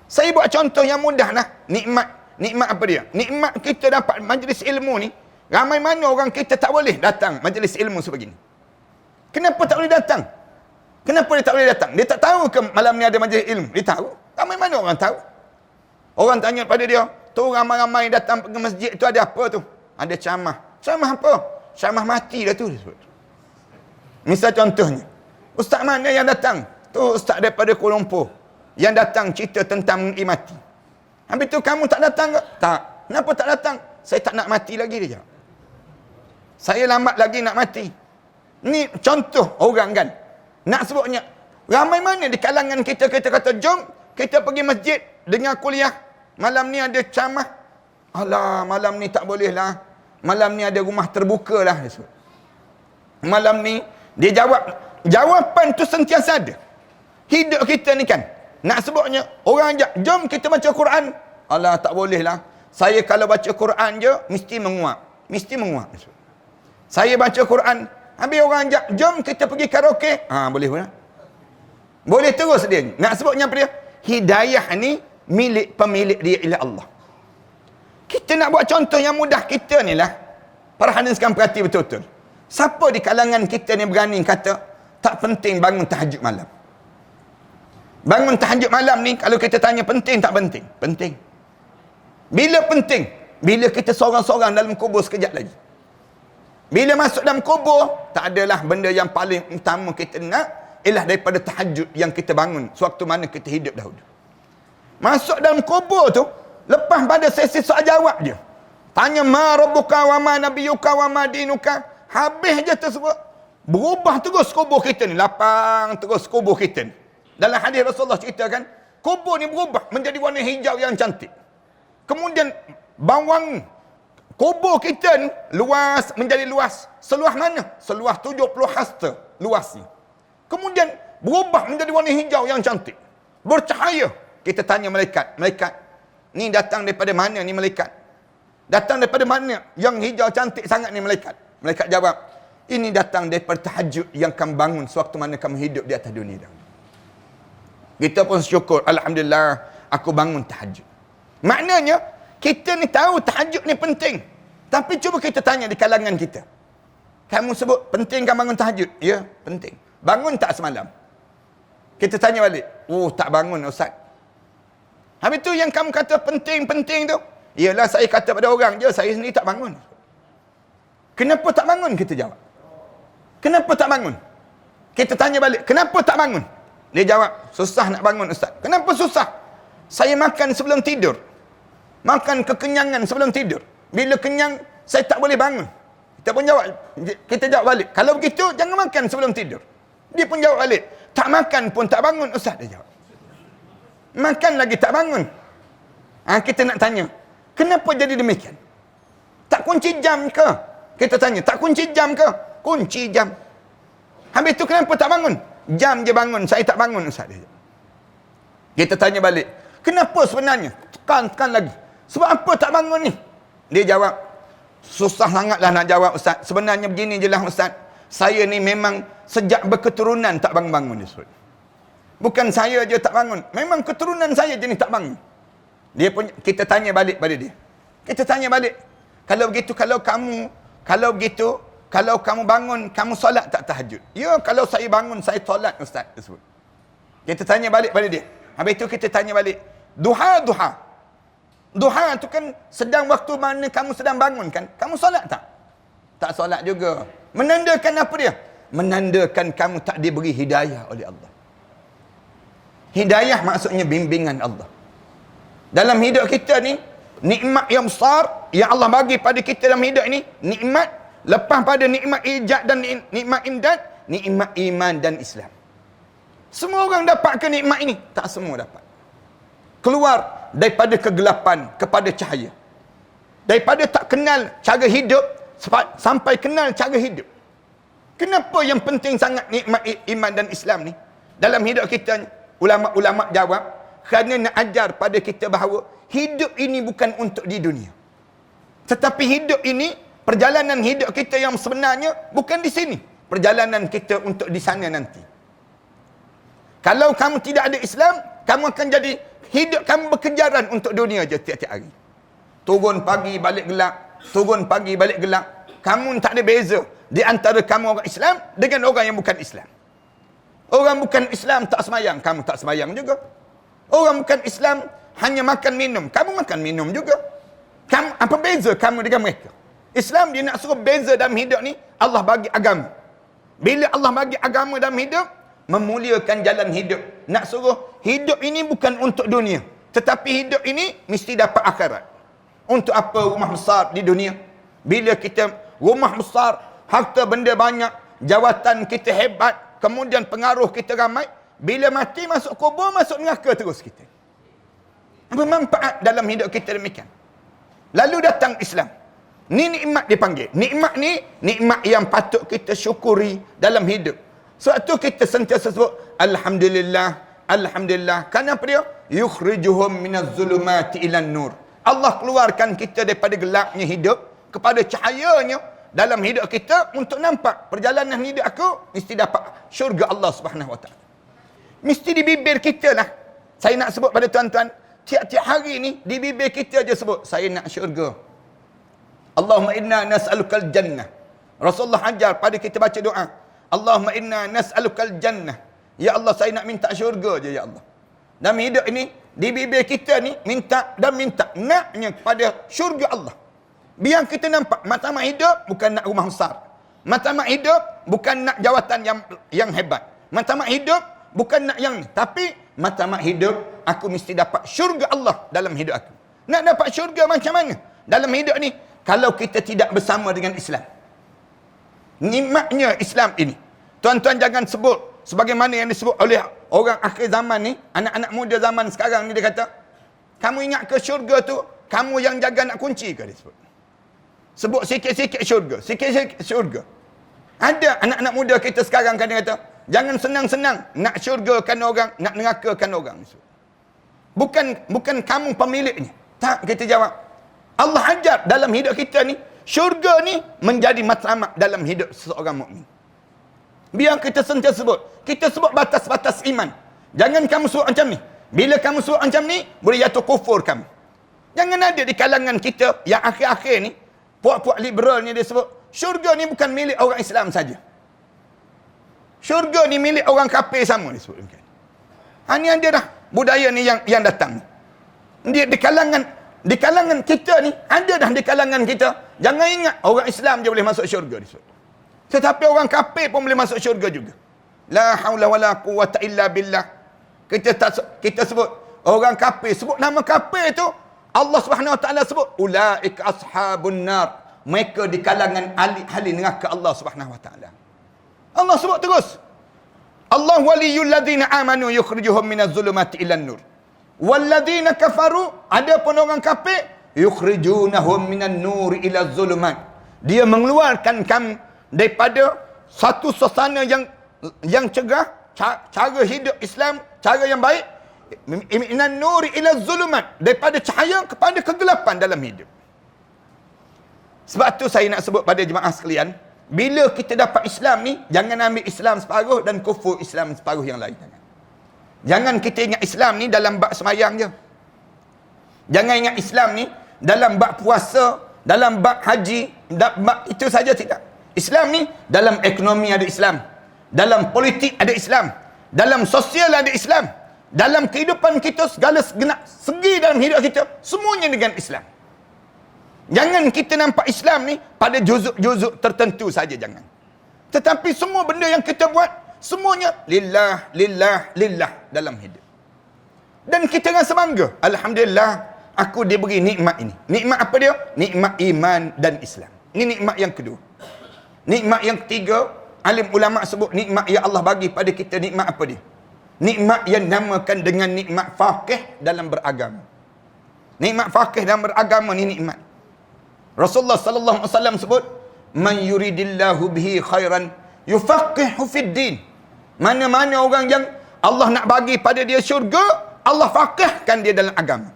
Saya buat contoh yang mudah lah. Nikmat apa dia? Nikmat kita dapat majlis ilmu ni. Ramai mana orang kita tak boleh datang majlis ilmu sebegini. Kenapa tak boleh datang? Kenapa dia tak boleh datang? Dia tak tahu ke malam ni ada majlis ilmu? Dia tahu. Ramai mana orang tahu? Orang tanya pada dia, tu ramai-ramai datang ke masjid tu ada apa tu? Ada ceramah. Ceramah apa? Ceramah mati dah tu. Misal contohnya, ustaz mana yang datang? Tu ustaz daripada Kuala Lumpur. Yang datang cerita tentang mengenai mati. Habis tu kamu tak datang ke? Tak. Kenapa tak datang? Saya tak nak mati lagi, dia jawab. Saya lambat lagi nak mati. Ni contoh orang kan. Nak sebutnya, ramai mana di kalangan kita kata, jom kita pergi masjid dengar kuliah. Malam ni ada ceramah. Alah, malam ni tak boleh lah. Malam ni ada rumah terbuka lah. Malam ni, dia jawab. Jawapan tu sentiasa ada. Hidup kita ni kan. Nak sebutnya, orang ajak, jom kita baca Quran. Alah, tak boleh lah. Saya kalau baca Quran je, mesti menguap. Mesti menguap. Saya baca Quran, habis orang ajak, jom kita pergi karaoke. Boleh pun. Boleh terus dia. Nak sebutnya apa dia? Hidayah ni milik pemilik dia ialah Allah. Kita nak buat contoh yang mudah kita ni lah. Para hadirin sekalian perhati betul-betul. Siapa di kalangan kita ni berani kata, tak penting bangun tahajud malam? Bangun tahajud malam ni, kalau kita tanya penting tak penting? Penting. Bila penting? Bila kita seorang-seorang dalam kubur sekejap lagi. Bila masuk dalam kubur, tak adalah benda yang paling utama kita nak, ialah daripada tahajud yang kita bangun sewaktu mana kita hidup dahulu. Masuk dalam kubur tu, lepas pada sesi soal jawab je. Tanya, ma rabbuka wa ma nabiyuka wa ma dinuka. Habis je tersebut. Berubah terus kubur kita ni. Lapang terus kubur kita ni. Dalam hadis Rasulullah ceritakan, kubur ni berubah menjadi warna hijau yang cantik. Kemudian bawang kubur kita ni luas menjadi luas. Seluas mana? Seluas 70 hasta luasnya. Kemudian berubah menjadi warna hijau yang cantik. Bercahaya. Kita tanya malaikat, malaikat, ni datang daripada mana ni malaikat? Datang daripada mana yang hijau cantik sangat ni malaikat? Malaikat jawab, ini datang daripada tahajud yang kamu bangun sewaktu mana kamu hidup di atas dunia dah. Kita pun syukur, alhamdulillah aku bangun tahajud. Maknanya kita ni tahu tahajud ni penting. Tapi cuba kita tanya di kalangan kita. Kamu sebut penting kan bangun tahajud? Ya, penting. Bangun tak semalam? Kita tanya balik. Oh, tak bangun ustaz. Habis tu yang kamu kata penting-penting tu, ialah saya kata pada orang je, saya sendiri tak bangun. Kenapa tak bangun? Kita jawab. Kenapa tak bangun? Kita tanya balik, kenapa tak bangun? Dia jawab, susah nak bangun ustaz. Kenapa susah? Saya makan sebelum tidur. Makan kekenyangan sebelum tidur. Bila kenyang, saya tak boleh bangun. Kita jawab balik, kalau begitu, jangan makan sebelum tidur. Dia pun jawab balik, tak makan pun tak bangun ustaz. Dia jawab. Makan lagi tak bangun. Kita nak tanya, kenapa jadi demikian? Tak kunci jam ke? Kita tanya, tak kunci jam ke? Kunci jam. Habis tu kenapa tak bangun? Jam je bangun, saya tak bangun ustaz. Kita tanya balik, kenapa sebenarnya? Tekan lagi. Sebab apa tak bangun ni? Dia jawab, susah sangatlah nak jawab ustaz. Sebenarnya begini je lah ustaz. Saya ni memang sejak berketurunan tak bangun-bangun dia sebut. Bukan saya je tak bangun. Memang keturunan saya je ni tak bangun. Dia pun, kita tanya balik pada dia. Kita tanya balik. Kalau begitu, kalau kamu bangun, kamu solat tak tahajud? Ya, kalau saya bangun, saya solat, Ustaz. Dia sebut. Kita tanya balik pada dia. Habis itu kita tanya balik. Duha. Duha tu kan sedang waktu mana kamu sedang bangun kan? Kamu solat tak? Tak solat juga. Menandakan apa dia? Menandakan kamu tak diberi hidayah oleh Allah. Hidayah maksudnya bimbingan Allah. Dalam hidup kita ni, nikmat yang besar yang Allah bagi pada kita dalam hidup ini, nikmat lepas pada nikmat ijad dan nikmat imdad, nikmat iman dan Islam. Semua orang dapat ke nikmat ini? Tak semua dapat. Keluar daripada kegelapan kepada cahaya. Daripada tak kenal cara hidup sampai kenal cara hidup. Kenapa yang penting sangat nikmat iman dan Islam ni dalam hidup kita ni? Ulama-ulama jawab, kerana nak ajar pada kita bahawa hidup ini bukan untuk di dunia. Tetapi hidup ini, perjalanan hidup kita yang sebenarnya bukan di sini. Perjalanan kita untuk di sana nanti. Kalau kamu tidak ada Islam, kamu akan jadi, hidup kamu berkejaran untuk dunia je tiap-tiap hari. Turun pagi, balik gelap. Turun pagi, balik gelap. Kamu tak ada beza di antara kamu orang Islam dengan orang yang bukan Islam. Orang bukan Islam tak semayang, kamu tak semayang juga. Orang bukan Islam hanya makan minum, kamu makan minum juga. Kamu, apa beza kamu dengan mereka? Islam dia nak suruh beza dalam hidup ni, Allah bagi agama. Bila Allah bagi agama dalam hidup, memuliakan jalan hidup. Nak suruh hidup ini bukan untuk dunia, tetapi hidup ini mesti dapat akhirat. Untuk apa rumah besar di dunia? Bila kita rumah besar, harta benda banyak, jawatan kita hebat, kemudian pengaruh kita ramai, bila mati masuk kubur, masuk neraka terus kita. Apa manfaat dalam hidup kita demikian? Lalu datang Islam. Ni nikmat dipanggil. Nikmat ni, nikmat yang patut kita syukuri dalam hidup. Sebab tu kita sentiasa sebut, Alhamdulillah, Alhamdulillah. Kenapa dia? Yukhrijuhum minaz zulumati ilan nur. Allah keluarkan kita daripada gelapnya hidup kepada cahayanya dalam hidup kita untuk nampak perjalanan hidup aku mesti dapat syurga Allah Subhanahu Wa Taala. Mesti di bibir kita lah. Saya nak sebut pada tuan-tuan, tiap-tiap hari ni di bibir kita je sebut, saya nak syurga. Allahumma inna nas'alukal jannah. Rasulullah ajar pada kita baca doa. Allahumma inna nas'alukal jannah. Ya Allah, saya nak minta syurga je ya Allah. Dalam hidup ini, di bibir kita ni minta dan minta, naknya kepada syurga Allah. Biar kita nampak matlamat hidup bukan nak rumah besar. Matlamat hidup bukan nak jawatan yang hebat. Matlamat hidup bukan nak yang ni, tapi matlamat hidup aku mesti dapat syurga Allah dalam hidup aku. Nak dapat syurga macam mana dalam hidup ni kalau kita tidak bersama dengan Islam? Nikmatnya Islam ini, tuan-tuan jangan sebut sebagaimana yang disebut oleh orang akhir zaman ni, anak-anak muda zaman sekarang ni, dia kata, kamu ingat ke syurga tu kamu yang jaga nak kunci ke? Dia sebut sikit-sikit syurga, sikit-sikit syurga. Ada anak-anak muda kita sekarang kan dia kata, jangan senang-senang nak syurgakan orang, nak nerakakan orang. Bukan kamu pemiliknya. Tak, kita jawab. Allah ajar dalam hidup kita ni, syurga ni menjadi matlamat dalam hidup seseorang mukmin. Biar kita sentiasa sebut. Kita sebut batas-batas iman. Jangan kamu sebut macam ni. Bila kamu sebut macam ni, boleh jatuh kufur kamu. Jangan ada di kalangan kita yang akhir-akhir ni, puak-puak liberal ni dia sebut, syurga ni bukan milik orang Islam saja. Syurga ni milik orang kafir sama, dia sebut. Ini ada dah budaya ni yang datang. Dia di kalangan kita ni, ada dah di kalangan kita. Jangan ingat orang Islam je boleh masuk syurga, dia sebut. Tetapi orang kafir pun boleh masuk syurga juga. La haula wala quwwata illa billah. Kita sebut orang kafir, sebut nama kafir tu, Allah Subhanahu Wa Taala sebut ulaika ashabun nar. Mereka di kalangan ahli neraka Allah Subhanahu Wa Taala. Allah sebut terus. Allah waliyul ladzina amanu yukhrijuhum minaz zulumati ilan nur. Wal ladzina kafaru, adapun orang kafir, yukhrijunahum minan nur ila zulumat. Dia mengeluarkan kamu daripada satu suasana yang cegah, cara hidup Islam, cara yang baik, minan nur ila zulumat, daripada cahaya kepada kegelapan dalam hidup. Sebab tu saya nak sebut pada jemaah sekalian, Bila kita dapat Islam ni, jangan ambil Islam separuh dan kufur Islam separuh yang lain. Jangan kita ingat Islam ni dalam bab semayang je. Jangan ingat Islam ni dalam bab puasa, dalam bab haji, bab itu saja tidak. Islam ni dalam ekonomi ada Islam, dalam politik ada Islam, dalam sosial ada Islam, dalam kehidupan kita segala segenap segi dalam hidup kita semuanya dengan Islam. Jangan kita nampak Islam ni pada juzuk-juzuk tertentu saja, jangan. Tetapi semua benda yang kita buat semuanya lillah, lillah, lillah dalam hidup. Dan kita rasa bangga, alhamdulillah aku diberi nikmat ini. Nikmat apa dia? Nikmat iman dan Islam. Ini nikmat yang kedua. Nikmat yang ketiga, alim ulama sebut nikmat yang Allah bagi pada kita, nikmat apa dia? Nikmat yang namakan dengan nikmat faqih dalam beragama. Nikmat faqih dalam beragama ni nikmat. Rasulullah sallallahu alaihi wasallam sebut, "Man yuridillahu bihi khairan yufaqihu fid din." Mana-mana orang yang Allah nak bagi pada dia syurga, Allah faqihkan dia dalam agama.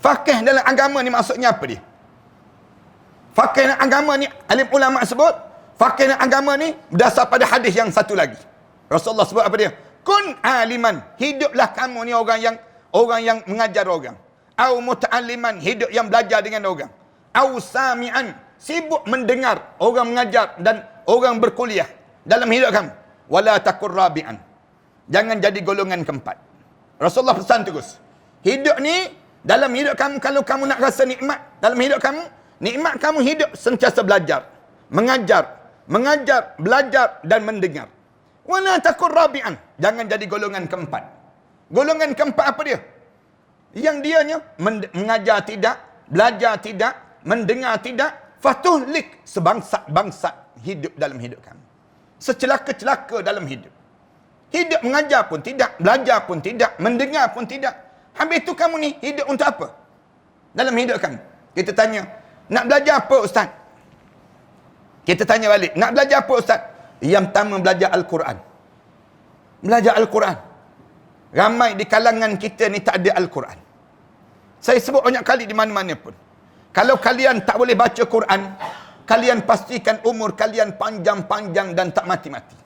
Faqih dalam agama ni maksudnya apa dia? Faqih dalam agama ni, alim ulama sebut, faqih dalam agama ni berdasar pada hadis yang satu lagi. Rasulullah sebut apa dia? Kun aliman, hiduplah kamu ni orang yang mengajar orang. Au muta'alliman, hidup yang belajar dengan orang. Au sami'an, sibuk mendengar orang mengajar dan orang berkuliah dalam hidup kamu. Wala takur rabi'an, jangan jadi golongan keempat. Rasulullah pesan terus, hidup ni dalam hidup kamu, kalau kamu nak rasa nikmat dalam hidup kamu, nikmat kamu hidup sentiasa belajar, mengajar, belajar dan mendengar. Wala takur rabi'an, jangan jadi golongan keempat. Golongan keempat apa dia? Yang dianya mengajar tidak, belajar tidak, mendengar tidak, fatuhlik, sebangsa-bangsa hidup dalam hidup kamu. Secelaka-celaka dalam hidup. Hidup mengajar pun tidak, belajar pun tidak, mendengar pun tidak. Habis tu kamu ni hidup untuk apa? Dalam hidup kamu. Kita tanya, nak belajar apa ustaz? Kita tanya balik, nak belajar apa ustaz? Yang pertama belajar Al-Quran. Belajar Al-Quran. Ramai di kalangan kita ni tak ada Al-Quran. Saya sebut banyak kali di mana-mana pun. Kalau kalian tak boleh baca Quran, kalian pastikan umur kalian panjang-panjang dan tak mati-mati.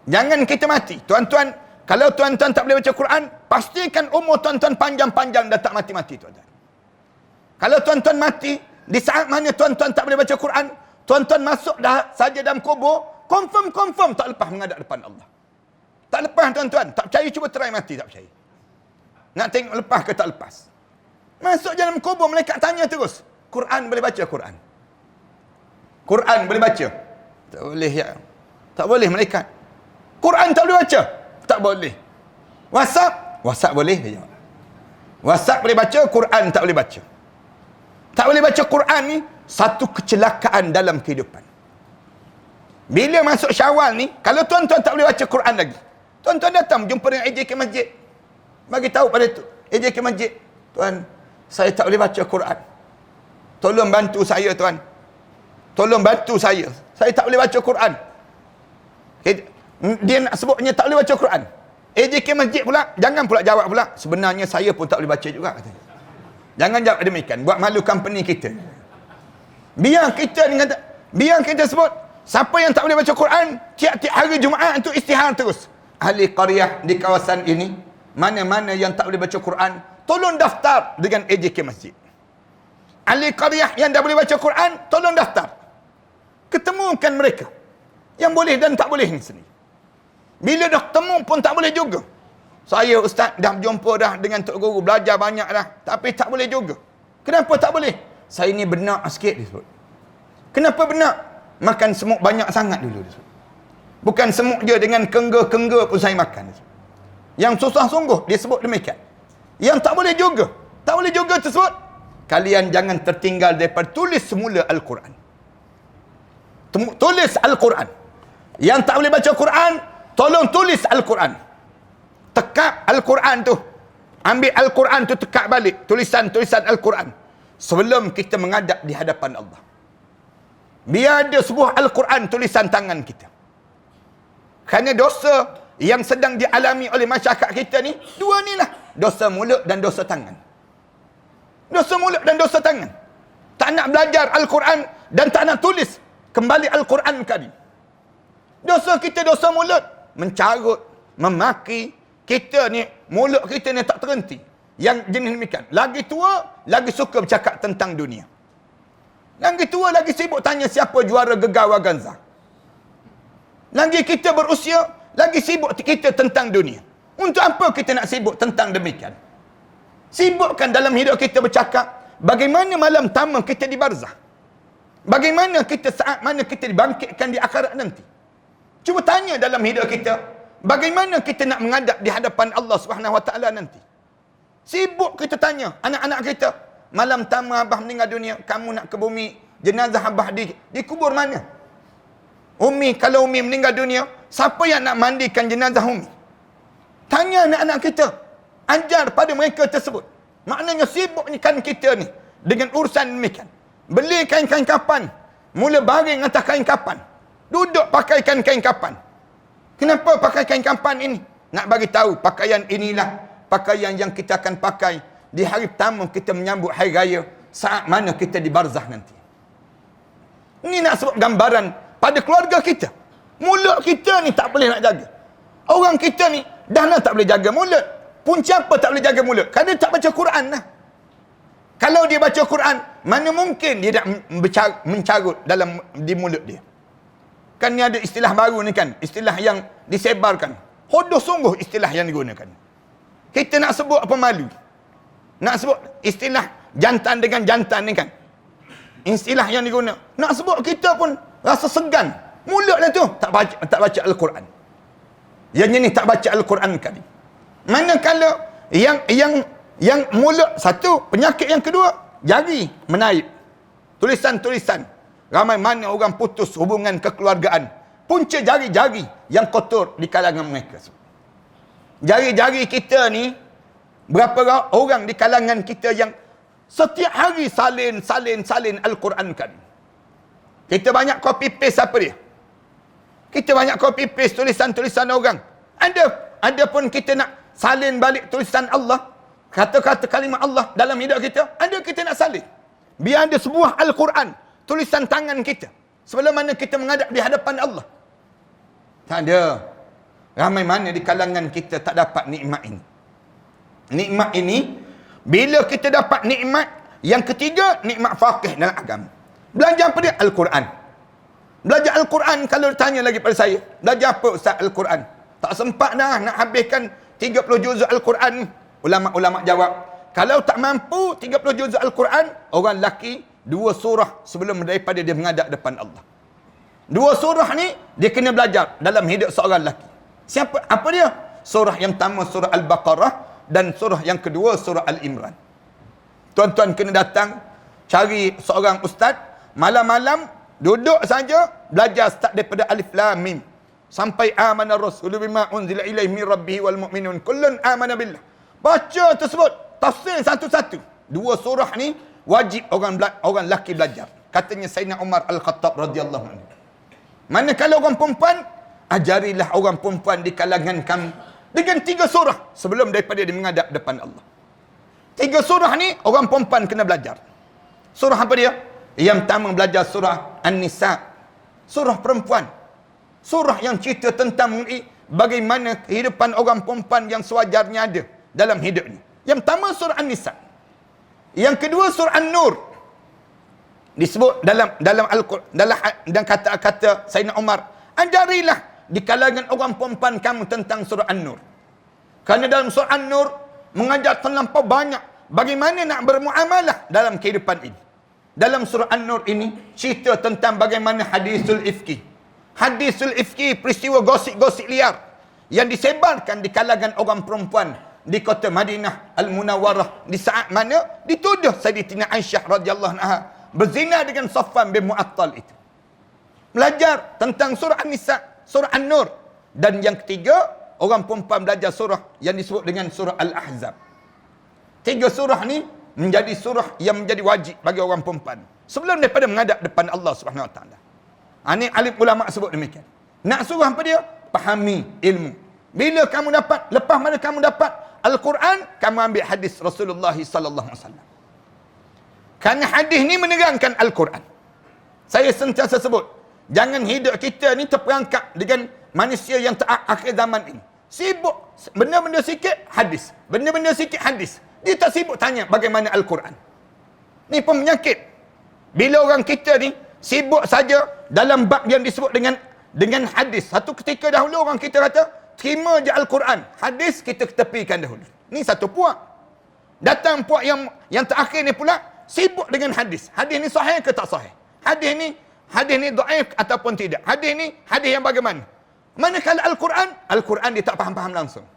Jangan kita mati. Tuan-tuan, kalau tuan-tuan tak boleh baca Quran, pastikan umur tuan-tuan panjang-panjang dan tak mati-mati, tuan-tuan. Kalau tuan-tuan mati, di saat mana tuan-tuan tak boleh baca Quran, tuan-tuan masuk dah saja dalam kubur, confirm tak lepas menghadap depan Allah. Tak lepas tuan-tuan. Tak percaya cuba try mati, tak percaya. Nak tengok lepas ke tak lepas. Masuk dalam kubur, malaikat tanya terus. Quran boleh baca Quran? Quran boleh baca? Tak boleh ya. Tak boleh malaikat. Quran tak boleh baca? Tak boleh. WhatsApp boleh dia jawab. WhatsApp boleh baca, Quran tak boleh baca. Tak boleh baca Quran ni satu kecelakaan dalam kehidupan. Bila masuk Syawal ni, kalau tuan-tuan tak boleh baca Quran lagi, tuan-tuan datang jumpa dengan AJK Masjid. Bagi tahu pada tu AJK Masjid, tuan, saya tak boleh baca Quran. Tolong bantu saya tuan. Tolong bantu saya. Saya tak boleh baca Quran. Dia nak sebutnya tak boleh baca Quran. AJK Masjid pula, jangan pula jawab pula, sebenarnya saya pun tak boleh baca juga, katanya. Jangan jawab demikian, buat malu company kita. Biar kita sebut, siapa yang tak boleh baca Quran, tiap-tiap hari Jumaat itu istihar terus. Ahli qaryah di kawasan ini, mana-mana yang tak boleh baca Quran, tolong daftar dengan AJK Masjid. Ahli qaryah yang dah boleh baca Quran, tolong daftar. Ketemukan mereka yang boleh dan tak boleh ni sendiri. Bila dah ketemu pun tak boleh juga. Saya ustaz dah berjumpa dah dengan tok guru, belajar banyak dah, tapi tak boleh juga. Kenapa tak boleh? Saya ni benak sikit disebut. Kenapa benak? Makan semut banyak sangat dulu disebut. Bukan semut je, dengan kengga-kengga pun saya makan disebut. Yang susah sungguh dia sebut demikian. Yang tak boleh juga, tak boleh juga tersebut, kalian jangan tertinggal daripada tulis semula Al-Quran. Tulis Al-Quran. Yang tak boleh baca Quran, tolong tulis Al-Quran. Tekap Al-Quran tu. Ambil Al-Quran tu, tekap balik tulisan-tulisan Al-Quran sebelum kita menghadap di hadapan Allah. Biar ada sebuah Al-Quran tulisan tangan kita. Kerana dosa yang sedang dialami oleh masyarakat kita ni, dua ni lah. Dosa mulut dan dosa tangan. Dosa mulut dan dosa tangan. Tak nak belajar Al-Quran, dan tak nak tulis kembali Al-Quran kali. Dosa kita dosa mulut, mencarut, memaki. Kita ni, mulut kita ni tak terhenti. Yang jenis demikian. Lagi tua, lagi suka bercakap tentang dunia. Lagi tua, lagi sibuk tanya siapa juara Gegar Waganza. Lagi kita berusia, lagi sibuk kita tentang dunia. Untuk apa kita nak sibuk tentang demikian? Sibukkan dalam hidup kita bercakap, bagaimana malam tama kita di barzah. Bagaimana kita saat mana kita dibangkitkan di akhirat nanti. Cuba tanya dalam hidup kita, bagaimana kita nak menghadap di hadapan Allah Subhanahu Wa Taala nanti. Sibuk kita tanya anak-anak kita, malam tama abah meninggal dunia, kamu nak ke bumi, jenazah abah dikubur mana? Umi, kalau Umi meninggal dunia, siapa yang nak mandikan jenazah Umi? Tanya anak-anak kita, ajar pada mereka tersebut. Maknanya sibukkan kita ni dengan urusan demikian. Beli kain-kain kapan, mula baring atas kain kapan, duduk pakaikan kain kapan. Kenapa pakai kain kapan ini? Nak bagi tahu pakaian inilah pakaian yang kita akan pakai di hari pertama kita menyambut hari raya, saat mana kita di barzah nanti. Ini nak sebut gambaran pada keluarga kita. Mulut kita ni tak boleh nak jaga. Orang kita ni dah lah tak boleh jaga mulut. Punca apa tak boleh jaga mulut? Kerana tak baca Quran lah. Kalau dia baca Quran, mana mungkin dia nak mencarut di mulut dia. Kan ni ada istilah baru ni kan, istilah yang disebarkan. Hodoh sungguh istilah yang digunakan. Kita nak sebut apa malu. Nak sebut istilah jantan dengan jantan ni kan. Istilah yang digunakan. Nak sebut kita pun rasa segan. Mulut lah tu tak baca Al-Quran. Yang ni tak baca Al-Quran kali. Manakala yang mulut satu, penyakit yang kedua, jari menaip. Tulisan-tulisan. Ramai mana orang putus hubungan kekeluargaan. Punca jari-jari yang kotor di kalangan mereka. Jari-jari kita ni, berapa orang di kalangan kita yang setiap hari salin Al-Quran kan. Kita banyak copy paste apa dia? Kita banyak copy paste tulisan-tulisan orang. Ada pun kita nak salin balik tulisan Allah, kata-kata kalimat Allah dalam hidup kita, ada kita nak salin. Biar ada sebuah Al-Quran, tulisan tangan kita, sebelum mana kita menghadap di hadapan Allah. Tak ada. Ramai mana di kalangan kita tak dapat nikmat ini. Nikmat ini, bila kita dapat nikmat, yang ketiga, nikmat faqih dalam agama. Belajar apa dia? Al-Quran. Belajar Al-Quran, kalau ditanya lagi pada saya, belajar apa Ustaz Al-Quran? Tak sempat dah nak habiskan 30 juzuk Al-Quran. Ulama-ulama jawab, kalau tak mampu 30 juzuk Al-Quran, orang lelaki 2 surah sebelum daripada dia menghadap depan Allah. 2 surah ni dia kena belajar dalam hidup seorang lelaki. Siapa? Apa dia? Surah yang pertama surah Al-Baqarah dan surah yang kedua surah Al-Imran. Tuan-tuan kena datang cari seorang ustaz, malam-malam duduk saja belajar start daripada Alif Lam Mim sampai amana rasulu bima unzila ilaihi min rabbih wal mu'minun kullun amana billah. Baca tersebut, tafsir satu-satu. 2 surah ni wajib orang lelaki belajar. Katanya Sayyidina Umar Al-Khattab radhiyallahu anhu. Manakala orang perempuan, ajarilah orang perempuan di kalangan kami dengan 3 surah sebelum daripada dia menghadap depan Allah. 3 surah ni orang perempuan kena belajar. Surah apa dia? Yang pertama belajar surah An-Nisa. Surah perempuan. Surah yang cerita tentang bagaimana kehidupan orang perempuan yang sewajarnya ada dalam hidupnya. Yang pertama surah An-Nisa. Yang kedua surah An-Nur. Disebut dalam Al-Quran, dalam kata-kata Sayyidina Umar, ajarilah di kalangan orang perempuan kamu tentang surah An-Nur. Kerana dalam surah An-Nur mengajar terlampau banyak bagaimana nak bermuamalah dalam kehidupan ini. Dalam surah An-Nur ini cerita tentang bagaimana hadisul ifki. Hadisul ifki, peristiwa gosip-gosip liar yang disebarkan di kalangan orang perempuan di kota Madinah Al-Munawwarah di saat mana dituduh Sayyidatina Aisyah radhiyallahu anha berzina dengan Safwan bin Mu'attal itu. Belajar tentang surah An-Nisa, surah An-Nur. Dan yang ketiga, orang perempuan belajar surah yang disebut dengan surah Al-Ahzab. 3 surah ni menjadi surah yang menjadi wajib bagi orang perempuan sebelum daripada menghadap depan Allah Subhanahu Wa Taala. Ini alim ulama sebut demikian. Nak suruh apa dia? Pahami ilmu. Bila kamu dapat, lepas mana kamu dapat Al-Quran, kamu ambil hadis Rasulullah sallallahu alaihi wasallam. Kerana hadis ni menerangkan Al-Quran. Saya sentiasa sebut, jangan hidup kita ni terperangkap dengan manusia yang akhir zaman ini. Sibuk benda-benda sikit hadis, benda-benda sikit hadis. Dia tak sibuk tanya bagaimana Al-Quran. Ni pun penyakit. Bila orang kita ni sibuk saja dalam bab yang disebut dengan hadis. Satu ketika dahulu orang kita kata, terima je Al-Quran, hadis kita ketepikan dahulu. Ni satu puak. Datang puak yang terakhir ni pula sibuk dengan hadis. Hadis ni sahih ke tak sahih? Hadis ni dhaif ataupun tidak? Hadis ni hadis yang bagaimana? Manakala Al-Quran dia tak faham-faham langsung.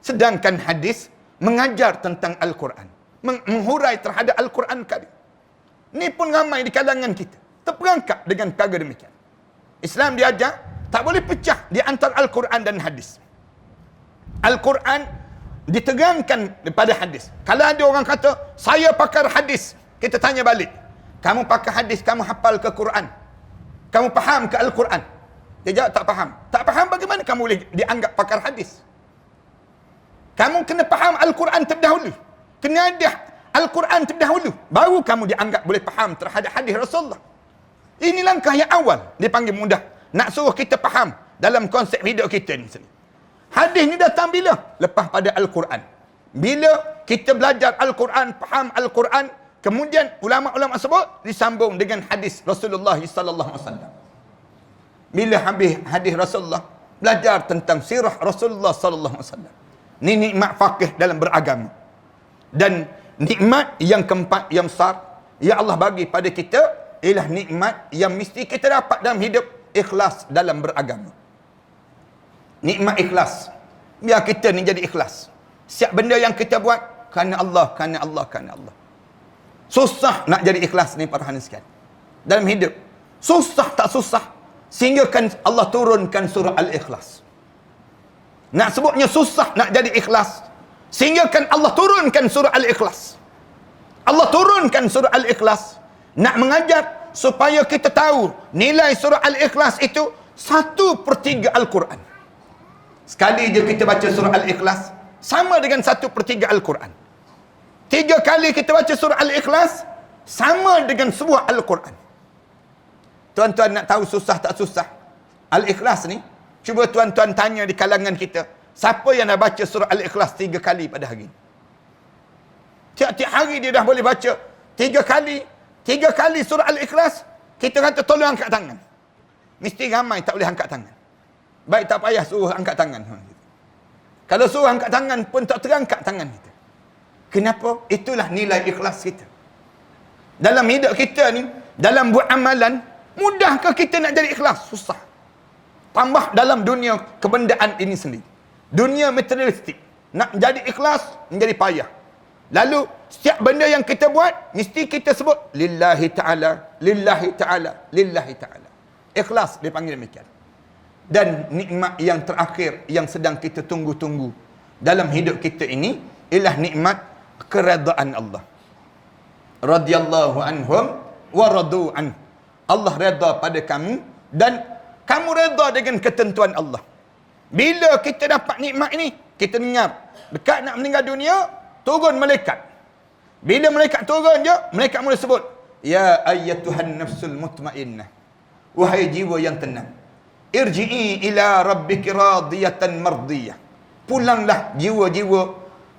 Sedangkan hadis mengajar tentang Al-Quran, menghurai terhadap Al-Quran kali. Ni pun ramai di kalangan kita terperangkap dengan perkara demikian. Islam diajar tak boleh pecah di antara Al-Quran dan hadis. Al-Quran diterangkan daripada hadis. Kalau ada orang kata, saya pakar hadis, kita tanya balik, kamu pakar hadis, kamu hafal ke Quran? Kamu faham ke Al-Quran? Dia jawab, tak faham. Tak faham bagaimana kamu boleh dianggap pakar hadis? Kamu kena faham Al-Quran terlebih dahulu. Kena ada Al-Quran terlebih dahulu, baru kamu dianggap boleh faham terhadap hadis Rasulullah. Ini langkah yang awal, dipanggil mudah. Nak suruh kita faham dalam konsep hidup kita ni. Hadis ni datang bila? Lepas pada Al-Quran. Bila kita belajar Al-Quran, faham Al-Quran, kemudian ulama-ulama sebut disambung dengan hadis Rasulullah sallallahu alaihi wasallam. Bila habis hadis Rasulullah, belajar tentang sirah Rasulullah sallallahu alaihi wasallam. Ini nikmat faqih dalam beragama. Dan nikmat yang keempat yang besar yang Allah bagi pada kita ialah nikmat yang mesti kita dapat dalam hidup, ikhlas dalam beragama. Nikmat ikhlas. Biar kita ni jadi ikhlas. Setiap benda yang kita buat kerana Allah, kerana Allah, kerana Allah. Susah nak jadi ikhlas ni para hadirin sekalian. Dalam hidup. Susah tak susah. Sehingga kan Allah turunkan surah Al-Ikhlas. Nak sebutnya susah nak jadi ikhlas. Sehingga kan Allah turunkan surah Al-Ikhlas. Allah turunkan surah Al-Ikhlas. Nak mengajar supaya kita tahu nilai surah Al-Ikhlas itu 1/3 Al-Quran. Sekali je kita baca surah Al-Ikhlas, sama dengan 1/3 Al-Quran. 3 kali kita baca surah Al-Ikhlas, sama dengan sebuah Al-Quran. Tuan-tuan nak tahu susah tak susah Al-Ikhlas ni? Cuba tuan-tuan tanya di kalangan kita, siapa yang dah baca surah Al-Ikhlas 3 kali pada hari ini? Tiap-tiap hari dia dah boleh baca 3 kali surah Al-Ikhlas. Kita kata tolong angkat tangan. Mesti ramai tak boleh angkat tangan. Baik, tak payah suruh angkat tangan. Kalau suruh angkat tangan pun tak terangkat tangan kita. Kenapa? Itulah nilai ikhlas kita. Dalam hidup kita ni, dalam buat amalan, mudahkah kita nak jadi ikhlas? Susah. Tambah dalam dunia kebendaan ini sendiri. Dunia materialistik. Nak jadi ikhlas, menjadi payah. Lalu, setiap benda yang kita buat, mesti kita sebut, lillahi ta'ala, lillahi ta'ala, lillahi ta'ala. Ikhlas dipanggil demikian. Dan nikmat yang terakhir, yang sedang kita tunggu-tunggu dalam hidup kita ini, ialah nikmat keredaan Allah. Radiyallahu anhum wa radu anhu. Allah redha pada kamu dan kamu redha dengan ketentuan Allah. Bila kita dapat nikmat ini, kita dengar dekat nak meninggal dunia, turun malaikat. Bila malaikat turun je, malaikat mula sebut, ya ayyatuhan nafsul mutmainnah, wahai jiwa yang tenang, irji'i ila rabbiki radiyatan mardiyah. Pulanglah jiwa-jiwa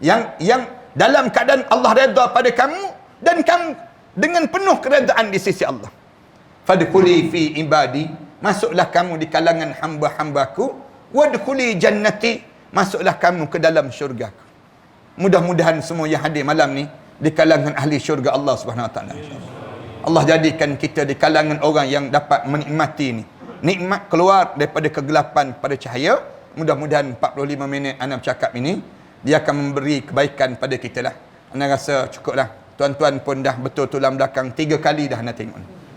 yang dalam keadaan Allah redha pada kamu dan kamu dengan penuh keredaan di sisi Allah. Fadkhuli fi ibadi, masuklah kamu di kalangan hamba-hambaku, wadkhuli jannati, masuklah kamu ke dalam syurgaku. Mudah-mudahan semua yang hadir malam ni di kalangan ahli syurga Allah Subhanahu wa taala. Allah jadikan kita di kalangan orang yang dapat menikmati ni. Nikmat keluar daripada kegelapan pada cahaya. Mudah-mudahan 45 minit ana bercakap ini dia akan memberi kebaikan pada kita lah. Ana rasa cukuplah. Tuan-tuan pun dah betul tulang belakang 3 kali dah ana tengok.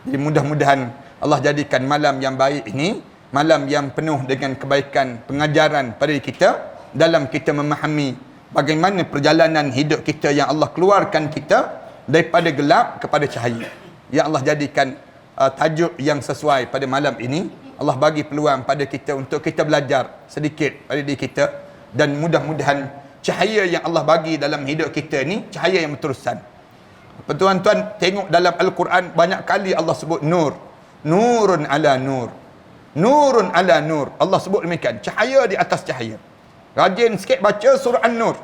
Jadi mudah-mudahan Allah jadikan malam yang baik ini malam yang penuh dengan kebaikan, pengajaran pada kita dalam kita memahami bagaimana perjalanan hidup kita yang Allah keluarkan kita daripada gelap kepada cahaya. Ya Allah jadikan tajuk yang sesuai pada malam ini. Allah bagi peluang pada kita untuk kita belajar sedikit pada diri kita dan mudah-mudahan cahaya yang Allah bagi dalam hidup kita ni cahaya yang berterusan. Tuan-tuan tengok dalam Al-Quran banyak kali Allah sebut nur. Nurun ala nur. Nurun ala nur. Allah sebut demikian. Cahaya di atas cahaya. Rajin sikit baca surah An-Nur.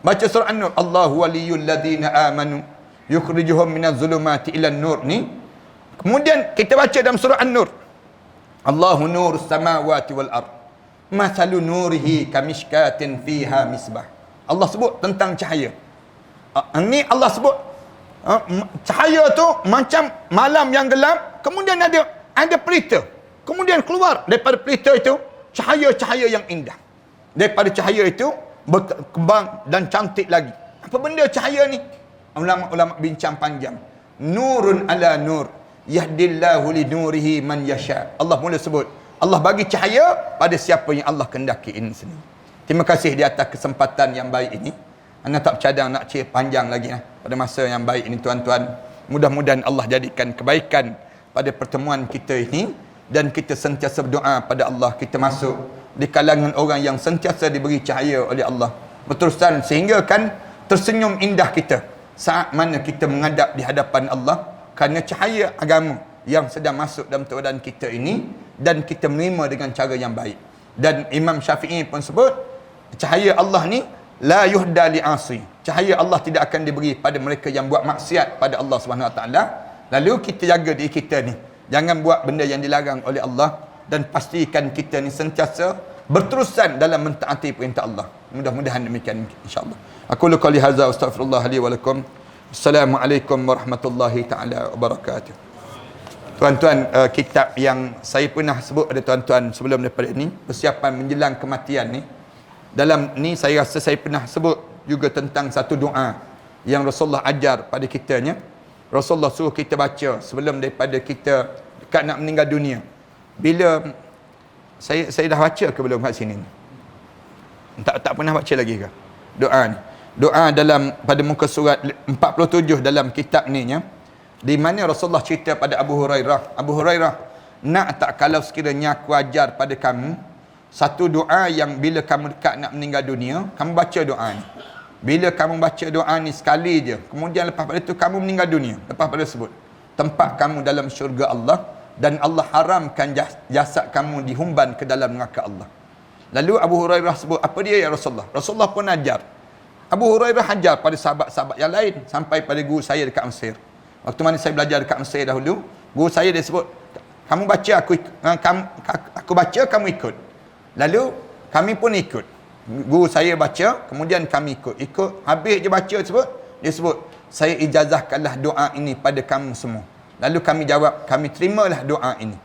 Baca surah An-Nur. Allahu waliyul ladina amanu yukhrijuhum minaz zulumati ilan nur ni. Kemudian kita baca dalam surah An-Nur. Allahu nurus samawati wal ard. Masalu nurihi kamishkatin fiha misbah. Allah sebut tentang cahaya. Ini Allah sebut cahaya tu macam malam yang gelap, kemudian ada pelita. Kemudian keluar daripada pelita itu cahaya-cahaya yang indah. Daripada cahaya itu berkembang dan cantik lagi. Apa benda cahaya ni? Ulama-ulama bincang panjang. Nurun ala nur. Yahdillahu li nurihi man yasha. Allah mula sebut, Allah bagi cahaya pada siapa yang Allah kehendaki ini sendiri. Terima kasih di atas kesempatan yang baik ini. Anda tak bercadang nak cerita panjang lagi pada masa yang baik ini tuan-tuan. Mudah-mudahan Allah jadikan kebaikan pada pertemuan kita ini dan kita sentiasa berdoa pada Allah kita masuk di kalangan orang yang sentiasa diberi cahaya oleh Allah. Berterusan sehingga kan tersenyum indah kita saat mana kita menghadap di hadapan Allah kerana cahaya agama yang sedang masuk dalam keadaan kita ini dan kita menerima dengan cara yang baik. Dan Imam Syafi'i pun sebut cahaya Allah ni la yuhda li'asi. Cahaya Allah tidak akan diberi pada mereka yang buat maksiat pada Allah SWT. Lalu kita jaga diri kita ni, jangan buat benda yang dilarang oleh Allah, dan pastikan kita ni sentiasa berterusan dalam mentaati perintah Allah. Mudah-mudahan demikian insya-Allah. Aku lu qali hadza astaghfirullah li wa lakum. Assalamualaikum warahmatullahi taala wabarakatuh. Tuan-tuan, kitab yang saya pernah sebut ada tuan-tuan sebelum daripada ni, persiapan menjelang kematian ni. Dalam ni saya rasa saya pernah sebut juga tentang satu doa yang Rasulullah ajar pada kitanya. Rasulullah suruh kita baca sebelum daripada kita dekat nak meninggal dunia. Bila saya dah baca ke belum kat sini? Tak pernah baca lagi ke? Doa ni. Doa dalam pada muka surat 47 dalam kitab ni nya, di mana Rasulullah cerita pada Abu Hurairah, nak tak kalau sekiranya aku ajar pada kamu satu doa yang bila kamu dekat nak meninggal dunia, kamu baca doa ni. Bila kamu baca doa ni sekali je, kemudian lepas pada itu kamu meninggal dunia, lepas pada sebut tempat kamu dalam syurga Allah, dan Allah haramkan jasad kamu dihumban ke dalam neraka Allah. Lalu Abu Hurairah sebut, apa dia ya Rasulullah? Rasulullah pun ajar. Abu Hurairah ajar pada sahabat-sahabat yang lain sampai pada guru saya dekat Mesir. Waktu mana saya belajar dekat Mesir dahulu, guru saya dia sebut, kamu baca aku baca kamu ikut. Lalu kami pun ikut. Guru saya baca, kemudian kami ikut. Habis je baca dia sebut, saya ijazahkanlah doa ini pada kamu semua. Lalu kami jawab, kami terimalah doa ini.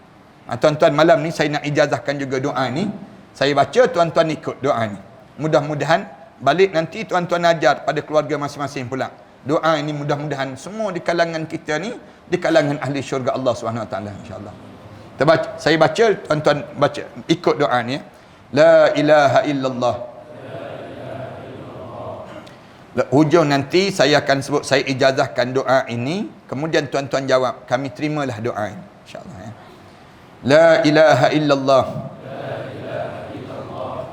Tuan-tuan, malam ni saya nak ijazahkan juga doa ini. Saya baca, tuan-tuan ikut doa ini. Mudah-mudahan balik nanti tuan-tuan ajar pada keluarga masing-masing pula. Doa ini mudah-mudahan semua di kalangan kita ni, di kalangan ahli syurga Allah SWT, insya-Allah. Saya baca, tuan-tuan baca, ikut doa ni. La ilaha illallah. Hujung nanti saya akan sebut, saya ijazahkan doa ini, kemudian tuan-tuan jawab, kami terimalah doa ini, insya-Allah ya. La ilaha illallah.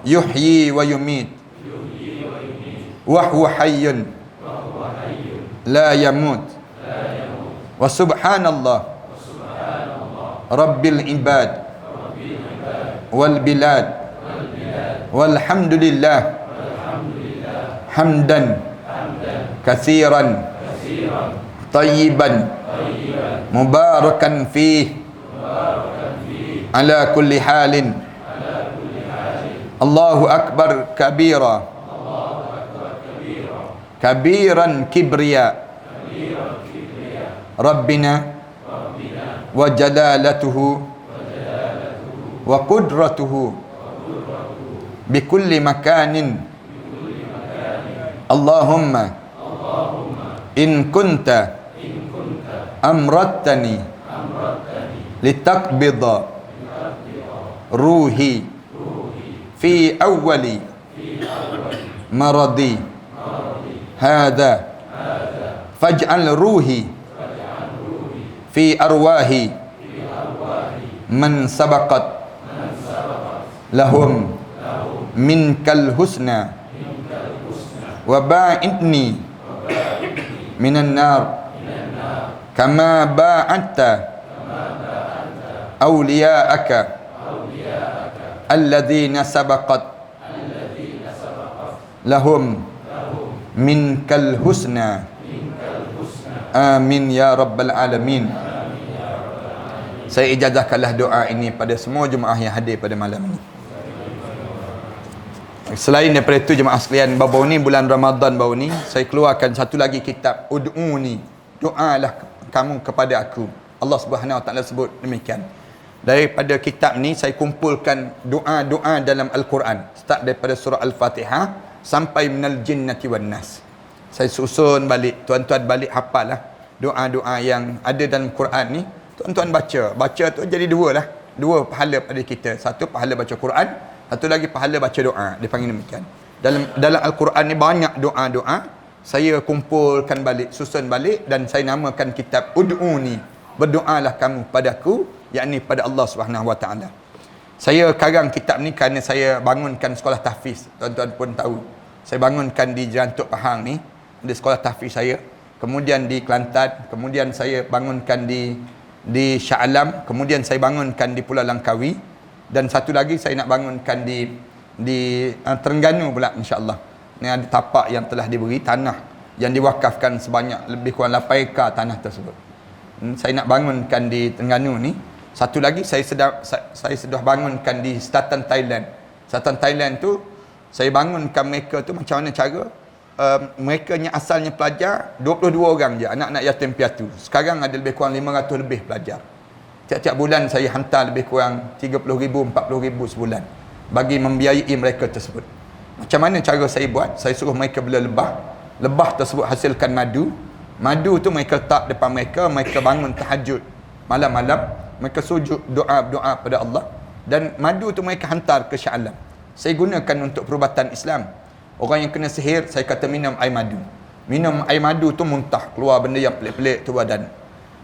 Yuhyi wa yumit. Wa huwa hayyun la yamut. Wa subhanallah rabbil ibad wal bilad walhamdulillah hamdan katsiran tayyiban mubarakan fih ala kulli halin. Allahu akbar kabira kabiran kibriya Rabbina wa jalalatuhu wa qudratuhu bikulli makanin. Allahumma in kunta amrattani litaqbida ruhi fi awwali maradi hadha faj'al ruhi fi arwahi man sabaqat lahum minkal husna wa ba'idni minan nar kama ba'atta awliya'aka alladhina sabaqat lahum minkal husna. Amin ya rabbal alamin. Saya ijazahkanlah doa ini pada semua jemaah yang hadir pada malam ini. Selain daripada itu, jemaah sekalian, baru ni bulan Ramadan baru ni saya keluarkan satu lagi kitab, Ud'uni, doalah kamu kepada aku. Allah Subhanahu Wa Taala sebut demikian. Daripada kitab ni saya kumpulkan doa-doa dalam Al-Quran, start daripada surah Al-Fatihah sampai minal jinnati wan nas. Saya susun balik, tuan-tuan balik hafal lah doa-doa yang ada dalam Quran ni. Tuan-tuan baca tu jadi dua lah, dua pahala pada kita. Satu pahala baca Quran, satu lagi pahala baca doa. Dia panggil demikian. Dalam Al-Quran ni banyak doa-doa. Saya kumpulkan balik, susun balik, dan saya namakan kitab Ud'uni, berdoalah kamu padaku, yakni pada Allah Subhanahu Wa Taala. Saya karang kitab ni kerana saya bangunkan sekolah tahfiz. Tuan-tuan pun tahu, saya bangunkan di Jerantuk Pahang ni, di sekolah tahfiz saya. Kemudian di Kelantan, kemudian saya bangunkan di Shah Alam, kemudian saya bangunkan di Pulau Langkawi, dan satu lagi saya nak bangunkan di Terengganu pula, insya-Allah. Ni ada tapak yang telah diberi, tanah yang diwakafkan sebanyak lebih kurang 8 ekar tanah tersebut. Saya nak bangunkan di Terengganu ni. Satu lagi saya sudah bangunkan di Selatan Thailand. Selatan Thailand tu saya bangunkan mereka tu macam mana cara mereka yang asalnya pelajar 22 orang je, anak-anak yatim piatu. Sekarang ada lebih kurang 500 lebih pelajar. Tiap-tiap bulan saya hantar lebih kurang 30,000, 40,000 sebulan bagi membiayai mereka tersebut. Macam mana cara saya buat? Saya suruh mereka bela lebah. Lebah tersebut hasilkan madu. Madu tu mereka letak depan mereka, mereka bangun tahajud malam-malam, mereka sujud doa pada Allah, dan madu tu mereka hantar ke Shah Alam. Saya gunakan untuk perubatan Islam. Orang yang kena sihir, saya kata minum air madu. Minum air madu tu muntah, keluar benda yang pelik-pelik tu badan.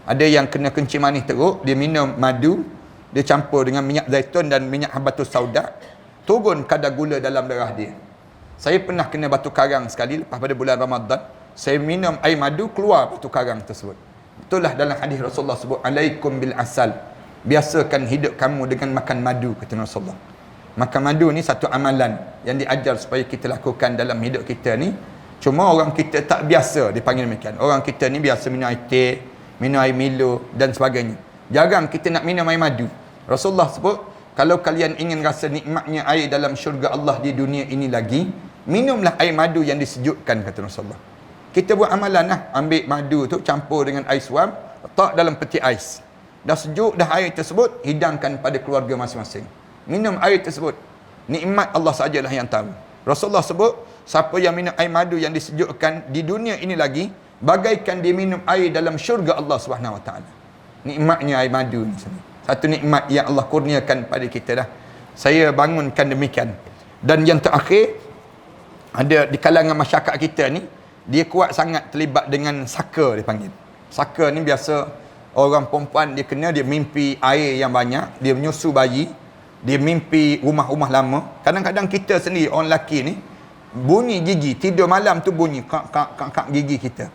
Ada yang kena kencing manis teruk, dia minum madu, dia campur dengan minyak zaitun dan minyak habatus sauda, turun kadar gula dalam darah dia. Saya pernah kena batu karang sekali lepas pada bulan Ramadan. Saya minum air madu, keluar batu karang tersebut. Itulah dalam hadis Rasulullah sebut, alaikum bil asal, biasakan hidup kamu dengan makan madu, kata Rasulullah. Makan madu ni satu amalan yang diajar supaya kita lakukan dalam hidup kita ni. Cuma orang kita tak biasa, dipanggil demikian. Orang kita ni biasa minum air teh, minum air Milo dan sebagainya. Jarang kita nak minum air madu. Rasulullah sebut, kalau kalian ingin rasa nikmatnya air dalam syurga Allah di dunia ini lagi, minumlah air madu yang disejukkan, kata Rasulullah. Kita buat amalan lah, ambil madu tu campur dengan air suam, letak dalam peti ais. Dah sejuk dah air tersebut, hidangkan pada keluarga masing-masing. Minum air tersebut. Nikmat Allah sajalah yang tahu. Rasulullah sebut, siapa yang minum air madu yang disejukkan di dunia ini lagi, bagaikan dia minum air dalam syurga Allah Subhanahu Wa Taala. Nikmatnya air madu ni. Satu nikmat yang Allah kurniakan pada kita dah. Saya bangunkan demikian. Dan yang terakhir, ada di kalangan masyarakat kita ni, dia kuat sangat terlibat dengan saka, dia panggil. Saka ni biasa orang perempuan dia kena, dia mimpi air yang banyak, dia menyusu bayi, dia mimpi rumah-rumah lama. Kadang-kadang kita sendiri, orang lelaki ni, bunyi gigi, tidur malam tu bunyi kak gigi kita.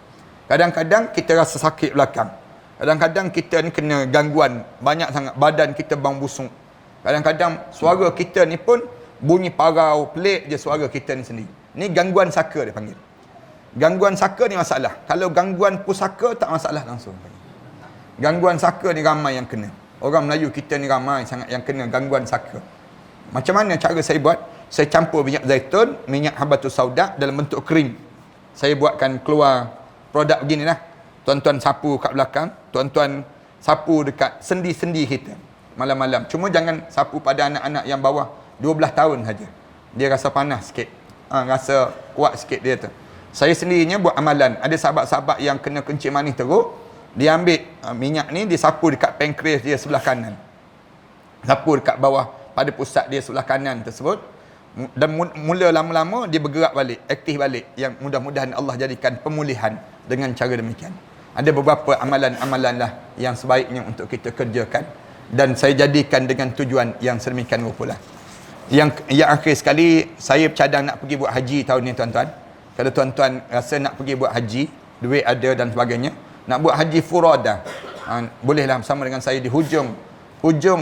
Kadang-kadang kita rasa sakit belakang. Kadang-kadang kita ni kena gangguan banyak sangat, badan kita bang busuk. Kadang-kadang suara kita ni pun bunyi parau, pelik je suara kita ni sendiri. Ni gangguan saka dia panggil. Gangguan saka ni masalah. Kalau gangguan pusaka tak masalah langsung. Gangguan saka ni ramai yang kena. Orang Melayu kita ni ramai sangat yang kena gangguan saka. Macam mana cara saya buat? Saya campur minyak zaitun, minyak habatus sauda dalam bentuk krim. Saya buatkan keluar produk begini lah. Tuan-tuan sapu kat belakang, tuan-tuan sapu dekat sendi-sendi kita malam-malam. Cuma jangan sapu pada anak-anak yang bawah 12 tahun saja. Dia rasa panas sikit. Rasa kuat sikit dia tu. Saya sendirinya buat amalan. Ada sahabat-sahabat yang kena kencing manis teruk, dia ambil minyak ni, dia sapu dekat pankreas dia sebelah kanan. Sapu dekat bawah pada pusat dia sebelah kanan tersebut. Dan mula lama-lama dia bergerak balik, aktif balik. Yang mudah-mudahan Allah jadikan pemulihan dengan cara demikian. Ada beberapa amalan-amalan lah yang sebaiknya untuk kita kerjakan. Dan saya jadikan dengan tujuan yang sedemikian rupa lah. Yang akhir sekali, saya bercadang nak pergi buat haji tahun ni, tuan-tuan. Kalau tuan-tuan rasa nak pergi buat haji, duit ada dan sebagainya, nak buat haji furada. Bolehlah bersama dengan saya di hujung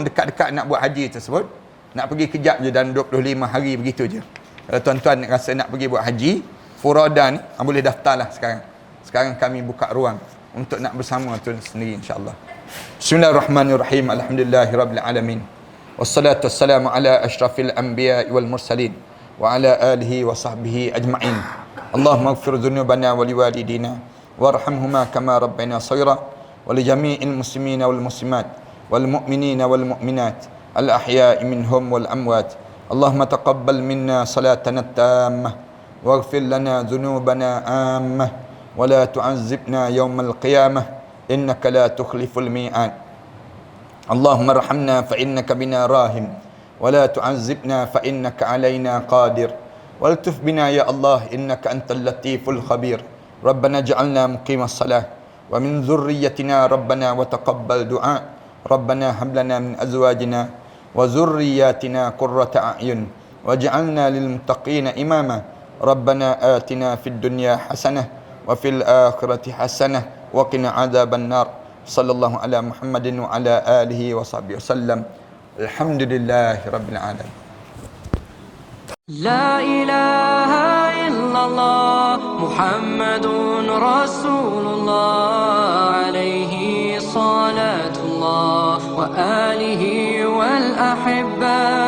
dekat-dekat nak buat haji tersebut. Nak pergi kejap je dalam 25 hari begitu je. Kalau tuan-tuan rasa nak pergi buat haji furada ni, boleh daftarlah sekarang. Sekarang kami buka ruang untuk nak bersama tu sendiri insya-Allah. Bismillahirrahmanirrahim. Alhamdulillahirabbil alamin. Wassalatu wassalamu ala asyrafil anbiya'i wal mursalin wa ala alihi wa sahbihi ajma'in. Allahumma ighfir dhunubana wa liwalidina warhamhuma kama rabbayana shaghira wa li jami'il muslimina wal muslimat wal mu'minina wal mu'minat al ahya'i minhum wal amwat. Allahumma taqabbal minna salatana tammah waghfir lana dhunubana ammah wa la tu'azzibna yawmal qiyamah innaka la tukhliful mi'ad. اللهم ارحمنا فإنك بنا راهم ولا تعذبنا فإنك علينا قادر والتف بنا يا الله إنك أنت اللطيف الخبير. ربنا اجعلنا مقيم الصلاة ومن ذريتنا ربنا وتقبل دعاء. ربنا هب لنا من أزواجنا وذرياتنا قرة أعين واجعلنا للمتقين إماما. ربنا آتنا في الدنيا حسنة وفي الآخرة حسنة وقنا عذاب النار. Sallallahu ala Muhammadin wa ala alihi wa sahbihi wasallam. Alhamdulillahi rabbil alamin. La ilaha illallah Muhammadun Rasulullah alayhi salatullah wa alihi wal ahibba